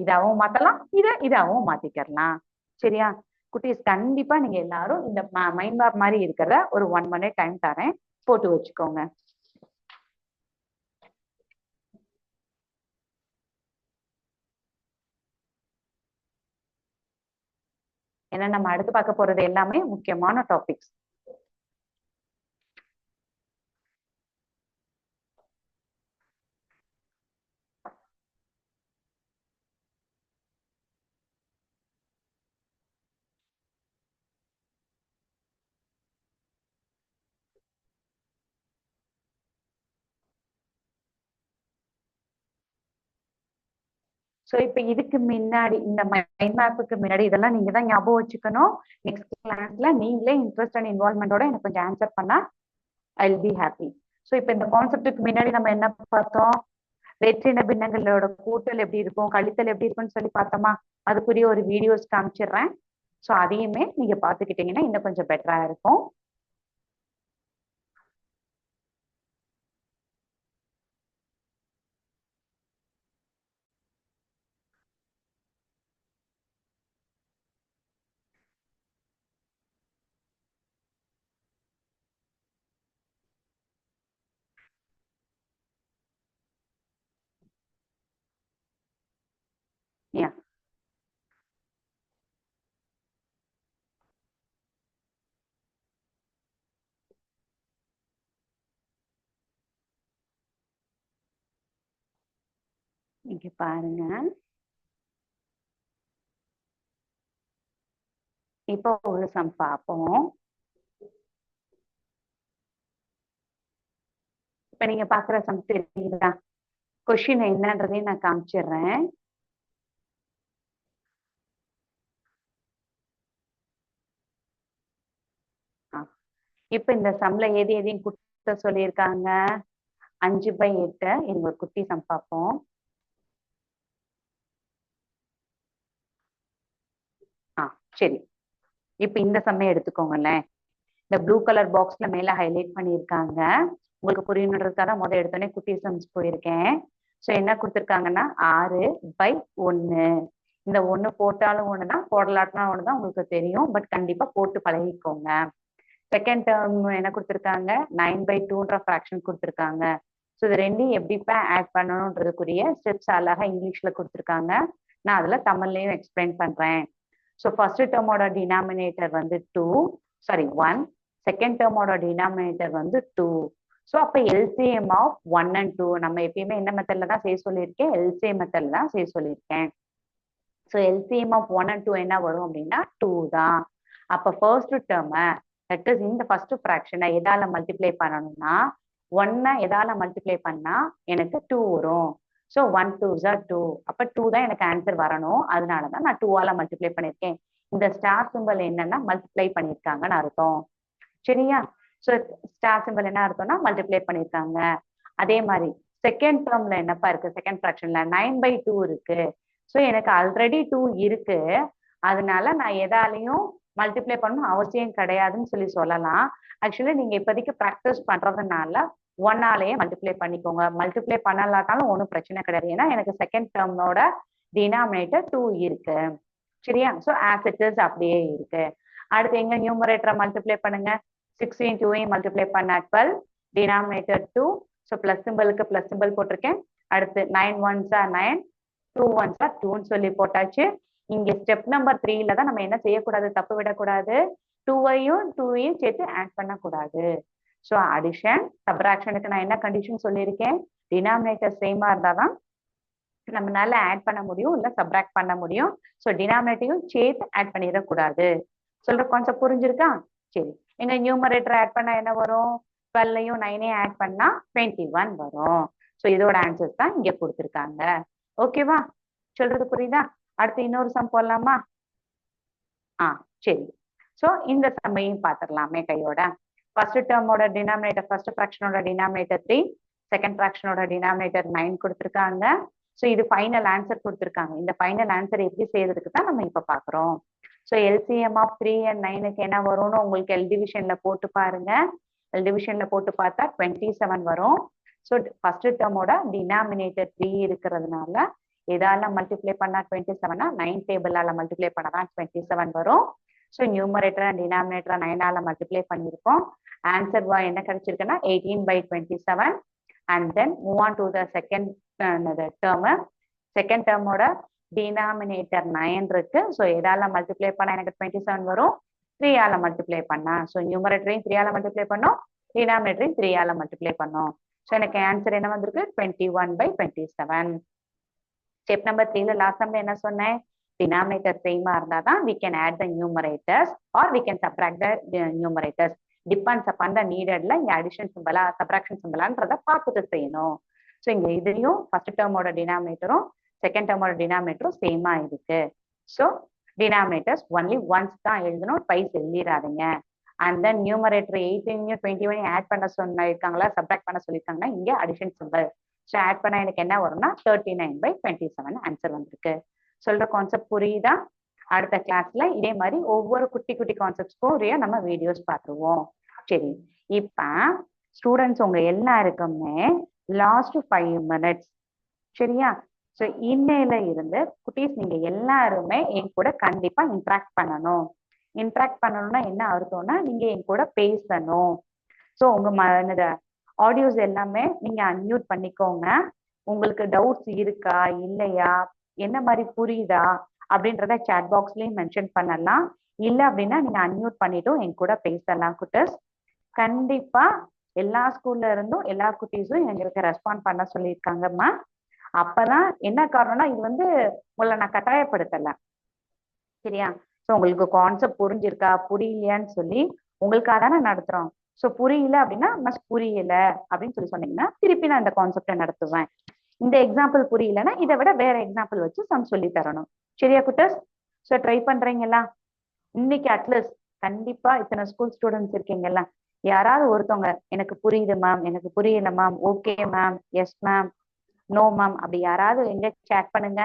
இதாவும் மாத்தலாம், இதாவும் மாத்திக்கலாம். சரியா? குட்டீஸ் கண்டிப்பா நீங்க எல்லாரும் இந்த மைண்ட் மேப் மாதிரி இருக்கிறத ஒரு 1 minute டைம் தரேன், போட்டு வச்சுக்கோங்க. ஏன்னா நம்ம அடுத்து பார்க்க போறது எல்லாமே முக்கியமான டாபிக்ஸ். சோ இப்ப இதுக்கு முன்னாடி இந்த மைண்ட் மேப்புக்கு முன்னாடி இதெல்லாம் நீங்க தான் ஞாபகம் வச்சுக்கணும். நெக்ஸ்ட் கிளாஸ்ல நீங்களே இன்ட்ரெஸ்ட் அண்ட் இன்வால்மெண்டோட எனக்கு கொஞ்சம் ஆன்சர் பண்ணா I will be happy. So இப்ப இந்த கான்செப்டுக்கு முன்னாடி நம்ம என்ன பார்த்தோம்? வெற்றின பின்னங்களோட கூட்டல் எப்படி இருக்கும், கழித்தல் எப்படி இருக்கும்னு சொல்லி பார்த்தோமா? அதுக்குரிய ஒரு வீடியோஸ் காமிச்சிடுறேன். சோ அதையுமே நீங்க பாத்துக்கிட்டீங்கன்னா இன்னும் கொஞ்சம் பெட்டரா இருக்கும். யா இங்க பாருங்க. இப்போ ஒரு சம் பார்ப்போம். இப்ப நீங்க பாக்குற சம் தெரியுதா? கொஸ்டின் என்னன்றதையும் நான் காமிச்சிடுறேன். இப்ப இந்த சம்ல எதையும் குட்ட சொல்லியிருக்காங்க 5/8. இங்க ஒரு குட்டி சம் பார்ப்போம். சரி, இப்ப இந்த சம்மை எடுத்துக்கோங்களேன். இந்த ப்ளூ கலர் பாக்ஸ்ல மேல ஹைலைட் பண்ணியிருக்காங்க. உங்களுக்கு புரியணுன்றதுக்காக முதல் எடுத்தோடனே குட்டி சம்ஸ் போயிருக்கேன். ஸோ என்ன கொடுத்துருக்காங்கன்னா 6/1. இந்த 1 போட்டாலும் ஒண்ணுதான், போடலாட்டினா ஒண்ணுதான், உங்களுக்கு தெரியும். பட் கண்டிப்பா போட்டு பழகிக்கோங்க. செகண்ட் டேர்ம் என்ன கொடுத்துருக்காங்க 9/2ன்ற ஃப்ராக்ஷன் கொடுத்துருக்காங்க. ஸோ இது ரெண்டையும் எப்படிப்பா ஆட் பண்ணணுன்றதுக்குரிய ஸ்டெப்ஸ் அழகா இங்கிலீஷ்ல கொடுத்துருக்காங்க. நான் அதுல தமிழ்லையும் எக்ஸ்பிளைன் பண்றேன். ஸோ ஃபர்ஸ்ட் டேர்மோட டினாமினேட்டர் வந்து 2, சாரி 1. செகண்ட் டேர்மோட டினாமினேட்டர் வந்து 2. ஸோ அப்போ எல்சிஎம் ஆஃப் 1 and 2 நம்ம எப்பயுமே என்ன மெத்தட்ல தான் செய்ய சொல்லியிருக்கேன், எல்சிஎம் மெத்தட்ல தான் செய்ய சொல்லியிருக்கேன். ஸோ எல்சிஎம் ஆஃப் 1 and 2 என்ன வரும் அப்படின்னா 2 தான். அப்போ ஃபர்ஸ்ட் டேர்மை தட் இஸ் இந்த ஃபர்ஸ்ட் ஃப்ராக்ஷனை எதால மல்டிப்ளை பண்ணணும்னா 1 எதால மல்டிப்ளை பண்ணா எனக்கு 2 வரும். So 1 2s are 2. அப்போ 2 தான் எனக்கு ஆன்சர் வரணும். அதனால தான் நான் 2ஆல மல்டிப்ளை பண்ணியிருக்கேன். இந்த ஸ்டார் சிம்பிள் என்னன்னா மல்டிப்ளை பண்ணியிருக்காங்கன்னு அர்த்தம். சரியா? ஸோ ஸ்டார் சிம்பிள் என்ன அர்த்தம்னா மல்டிப்ளை பண்ணியிருக்காங்க. அதே மாதிரி செகண்ட் டேர்ம்ல என்னப்பா இருக்கு, செகண்ட் ஃப்ராக்ஷன்ல 9/2 இருக்கு. ஸோ எனக்கு ஆல்ரெடி 2 இருக்கு. அதனால நான் எதாலையும் மல்டிப்ளை பண்ணணும் அவசியம் கிடையாதுன்னு சொல்லலாம். ஆக்சுவலி நீங்க இப்போதைக்கு ப்ராக்டிஸ் பண்றதுனால 1ஆலேயே மல்டிப்ளை பண்ணிக்கோங்க. மல்டிப்ளை பண்ணலாட்டாலும் ஒன்றும் பிரச்சனை கிடையாது. ஏன்னா எனக்கு செகண்ட் டேர்மோட டினாமினேட்டர் 2 இருக்கு. சரியா? ஸோ ஆஸ் இட் இஸ் அப்படியே இருக்கு. அடுத்து எங்க நியூமரேட்டரை மல்டிப்ளை பண்ணுங்க. 6 × 2 மல்டிப்ளை பண்ணா 12, டினாமினேட்டர் 2. ஸோ பிளஸ் சிம்பிளுக்கு பிளஸ் சிம்பிள் போட்டிருக்கேன். அடுத்து 9 1s are 9, 2 1s are 2ன்னு சொல்லி போட்டாச்சு. இங்க ஸ்டெப் நம்பர் 3ல தான் நம்ம என்ன செய்யக்கூடாது, தப்பு விடக்கூடாது. 2ஐயும் 2ஐயும் சேர்த்து ஆட் பண்ணக்கூடாது. ஸோ அடிஷன் சப்ராக்ஷனுக்கு நான் என்ன கண்டிஷன் சொல்லியிருக்கேன், டினாமினேட்டர் சேமா இருந்தாதான் நம்மளால ஆட் பண்ண முடியும், இல்ல சப்ராக்ட் பண்ண முடியும். ஸோ டினாமினேட்டரையும் சேர்த்து ஆட் பண்ணிடக்கூடாது. சொல்ற கான்செப்ட் புரிஞ்சிருக்கா? சரி, எங்க நியூமரேட்டர் ஆட் பண்ணா என்ன வரும், 12ஐயும் 9ஐயும் ஆட் பண்ணா 21 வரும். ஸோ இதோட ஆன்சர்ஸ் தான் இங்க கொடுத்துருக்காங்க. ஓகேவா? சொல்றது புரியுதா? அடுத்து இன்னொரு சம் போடலாமா? சரி. ஸோ இந்த சம்மையும் பார்த்துடலாமே கையோட. ஃபர்ஸ்ட் டேர்மோட டினாமினேட்டர், ஃபர்ஸ்ட் ஃப்ராக்ஷனோட டினாமினேட்டர் 3, செகண்ட் ஃப்ராக்ஷனோட டினாமினேட்டர் 9 கொடுத்துருக்காங்க. ஸோ இது ஃபைனல் ஆன்சர் கொடுத்துருக்காங்க. இந்த ஃபைனல் ஆன்சர் எப்படி செய்யறதுக்கு தான் நம்ம இப்ப பாக்குறோம். ஸோ எல்சிஎம் ஆஃப் 3 and 9க்கு என்ன வரும்னு உங்களுக்கு எல் டிவிஷன்ல போட்டு பாருங்க. எல் டிவிஷன்ல போட்டு பார்த்தா 27 வரும். ஸோ ஃபர்ஸ்ட் டேர்மோட டினாமினேட்டர் 3 இருக்கிறதுனால எதால மல்டிப்ளை பண்ணா 27னா 9 டேபிளால மல்டிப்ளை பண்ணாதான் 27 வரும். ஸோ நியூமரேட்டர் அண்ட் டினாமினேட்டர் 9ஆல மல்டிப்ளை பண்ணியிருக்கோம். ஆன்சர் என்ன கிடைச்சிருக்குன்னா 18/27. And then move on to the second term. Second டேர்மோட டினாமினேட்டர் 9 இருக்கு. ஸோ எதால மல்டிப்ளை பண்ணா எனக்கு 27 வரும், 3ஆல மல்டிப்ளை பண்ணா. ஸோ நியூமரேட்டரையும் 3ஆல மல்டிப்ளை பண்ணோம், டினாமினேட்டரையும் 3ஆல மல்டிப்ளை பண்ணோம். ஸோ எனக்கு ஆன்சர் என்ன வந்திருக்கு, 21/27. ஸ்டெப் நம்பர் 3ல லாஸ்ட் டைம்ல என்ன சொன்னேன், டினாமினேட்டர் சேமா இருந்தாதான் we can add the numerators or we can subtract the numerators. Depends upon the neededல இங்க அடிஷன் சிம்பிளா சப்ராக்ஷன் சிம்பிளான்றத பார்த்துட்டு செய்யணும். ஸோ இங்க இதுலயும் ஃபர்ஸ்ட் டேர்மோட டினாமினேட்டரும் செகண்ட் டேர்மோட டினாமினேட்டரும் சேமா இருக்கு. ஸோ டினாமினேட்டர்ஸ் ஒன்லி ஒன்ஸ் தான் எழுதணும், ட்வைஸ் எழுதிடாதீங்க. அண்ட் தென் நியூமரேட்டர் 18 21 ஆட் பண்ண சொல்லியிருக்காங்களா, சப்ராக்ட் பண்ண சொல்லியிருக்காங்கன்னா இங்க அடிஷன் சிம்பிள். ஸோ ஆட் பண்ணா எனக்கு என்ன வரும்னா 39/27 ஆன்சர் வந்திருக்கு. சொல்ற கான்செப்ட் புரியுதா? அடுத்த கிளாஸ்ல இதே மாதிரி ஒவ்வொரு குட்டி குட்டி கான்செப்ட்ஸ்க்கும் நம்ம வீடியோஸ் பார்த்துருவோம். சரி, இப்ப ஸ்டூடெண்ட்ஸ் உங்க எல்லாருக்குமே லாஸ்ட் 5 minutes சரியா? ஸோ இன்னையில இருந்து குட்டீஸ் நீங்க எல்லாருமே என் கூட கண்டிப்பா இன்ட்ராக்ட் பண்ணணும். இன்ட்ராக்ட் பண்ணணும்னா என்ன அர்த்தம்னா நீங்க என் கூட பேசணும். ஸோ உங்க ஆடியோஸ் எல்லாமே நீங்க அன்மியூட் பண்ணிக்கோங்க. உங்களுக்கு டவுட்ஸ் இருக்கா இல்லையா, என்ன மாதிரி புரியுதா அப்படின்றத சாட் பாக்ஸ்லயும் மென்ஷன் பண்ணலாம். இல்ல அப்படின்னா நீங்க அன்மியூட் பண்ணிட்டும் என் கூட பேசலாம். குட்டீஸ் கண்டிப்பா எல்லா ஸ்கூல்ல இருந்தும் எல்லா குட்டீஸும் எங்களுக்கு ரெஸ்பாண்ட் பண்ண சொல்லியிருக்காங்கம்மா. அப்பதான் என்ன காரணம்னா இது உங்களை நான் கட்டாயப்படுத்தல, சரியா? ஸோ உங்களுக்கு கான்செப்ட் புரிஞ்சிருக்கா புரியலையான்னு சொல்லி உங்களுக்காக தானே நடத்துறோம். ஸோ புரியல அப்படின்னா மஸ்ட் புரியல அப்படின்னு சொன்னீங்கன்னா திருப்பி நான் இந்த கான்செப்டை நடத்துவேன். இந்த எக்ஸாம்பிள் புரியலன்னா இதை விட வேற எக்ஸாம்பிள் வச்சு சம் சொல்லி தரணும். சரியா குட்டஸ்? ஸோ ட்ரை பண்றீங்களா? இன்னைக்கு அட்லீஸ்ட் கண்டிப்பா இத்தனை ஸ்கூல் ஸ்டூடெண்ட்ஸ் இருக்கீங்கல்ல, யாராவது ஒருத்தவங்க எனக்கு புரியுது மேம், எனக்கு புரியல ma'am, okay ma'am, yes ma'am, no ma'am, அப்படி யாராவது எங்க சேட் பண்ணுங்க.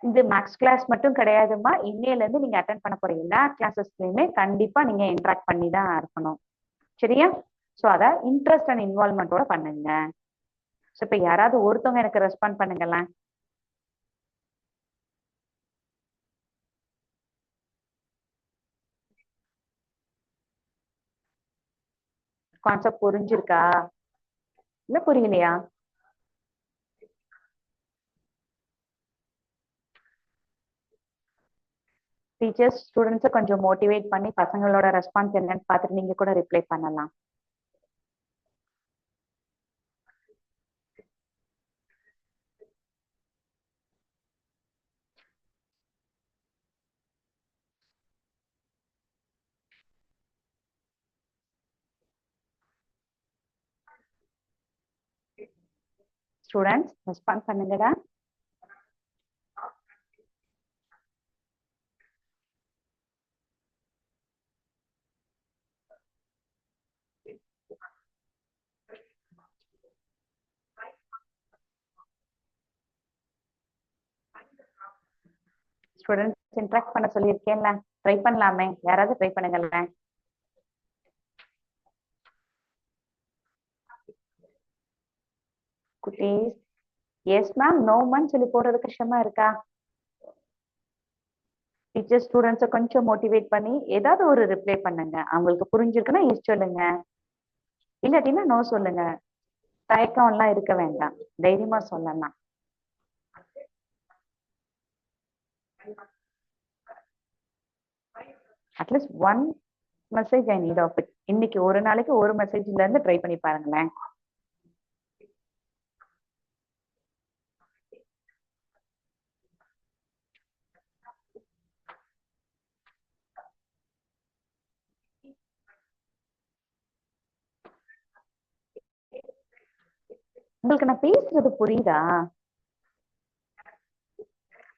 இது மேக்ஸ் கிளாஸ் மட்டும் கிடையாதுமா, இன்னையில இருந்து நீங்க அட்டன் பண்ண போற எல்லா கிளாஸஸ்லயுமே கண்டிப்பா நீங்க இன்டராக்ட் பண்ணி தான் இருக்கணும். சரியா? சோ அத இன்ட்ரெஸ்ட் அண்ட் இன்வால்மெண்டோட பண்ணுங்க. சோ இப்ப யாராவது ஒருத்தவங்க எனக்கு ரெஸ்பாண்ட் பண்ணுங்களேன். கான்செப்ட் புரிஞ்சிருக்கா இல்ல புரியலையா? டீச்சர்ஸ் ஸ்டூடெண்ட்ஸை கொஞ்சம் மோட்டிவேட் பண்ணி பசங்களோட ரெஸ்பான்ஸ் என்னன்னு பார்த்துட்டு நீங்க கூட ரிப்ளை பண்ணலாம். ஸ்டூடெண்ட்ஸ் ரெஸ்பாண்ட் பண்ணுங்கடா. ஸ்டூடெண்ட்ஸ் இன்ட்ராக்ட் பண்ண சொல்லியிருக்கேன்ல, ட்ரை பண்ணலாமே, யாராவது ட்ரை பண்ணுங்களேன். குட்டீஸ் எஸ் மேம், நோ மேம் சொல்லி போடுறது கஷ்டமா இருக்கா? டீச்சர் ஸ்டூடெண்ட்ஸை கொஞ்சம் மோட்டிவேட் பண்ணி ஏதாவது ஒரு ரிப்ளை பண்ணுங்க. அவங்களுக்கு புரிஞ்சிருக்குன்னா எஸ் சொல்லுங்க, இல்லாட்டினா நோ சொல்லுங்க. தயக்கம் எல்லாம் இருக்க வேண்டாம், தைரியமா சொல்லலாம். At least one message I need of it. இன்னைக்கு ஒரு நாளைக்கு ஒரு மெசேஜ்ல இருந்து ட்ரை பண்ணி பாருங்களேன். உங்களுக்கு நான் பேசுறது புரியுதா?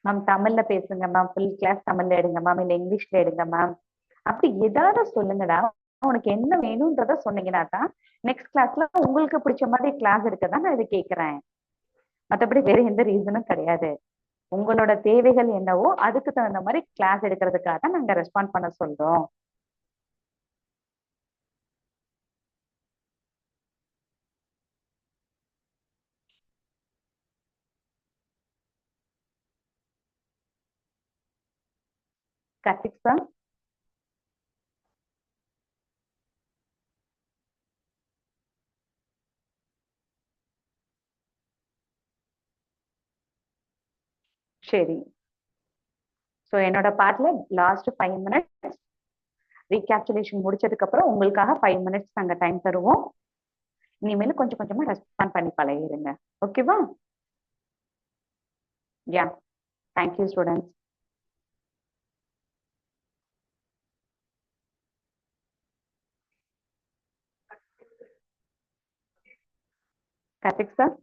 மேம் தமிழ்ல பேசுங்க மேம், ஃபுல் கிளாஸ் தமிழ்ல எடுங்க மேம், இல்ல இங்கிலீஷ்ல எடுங்க மேம், அப்படி ஏதாவது சொல்லுங்கடா. உனக்கு என்ன வேணும்ன்றத சொன்னீங்கன்னா தான் நெக்ஸ்ட் கிளாஸ்ல உங்களுக்கு பிடிச்ச மாதிரி கிளாஸ் எடுக்கதான் நான் இதை கேட்கிறேன். மற்றபடி வேற எந்த ரீசனும் கிடையாது. உங்களோட தேவைகள் என்னவோ அதுக்கு தகுந்த மாதிரி கிளாஸ் எடுக்கிறதுக்காக தான் நாங்க ரெஸ்பாண்ட் பண்ண சொல்றோம். கார்த்திக் சார். சரி. ஸோ என்னோட பார்ட்ல லாஸ்ட் 5 மினிட்ஸ் ரீகேப்சுலேஷன் முடிச்சதுக்கு அப்புறம் உங்களுக்காக 5 மினிட்ஸ் நாங்க டைம் தருவோம். இனிமேல் கொஞ்சம் கொஞ்சமா ரெஸ்பாண்ட் பண்ணி பழகிருங்க. ஓகேவா? Yeah. Thank you students. Karthik sir.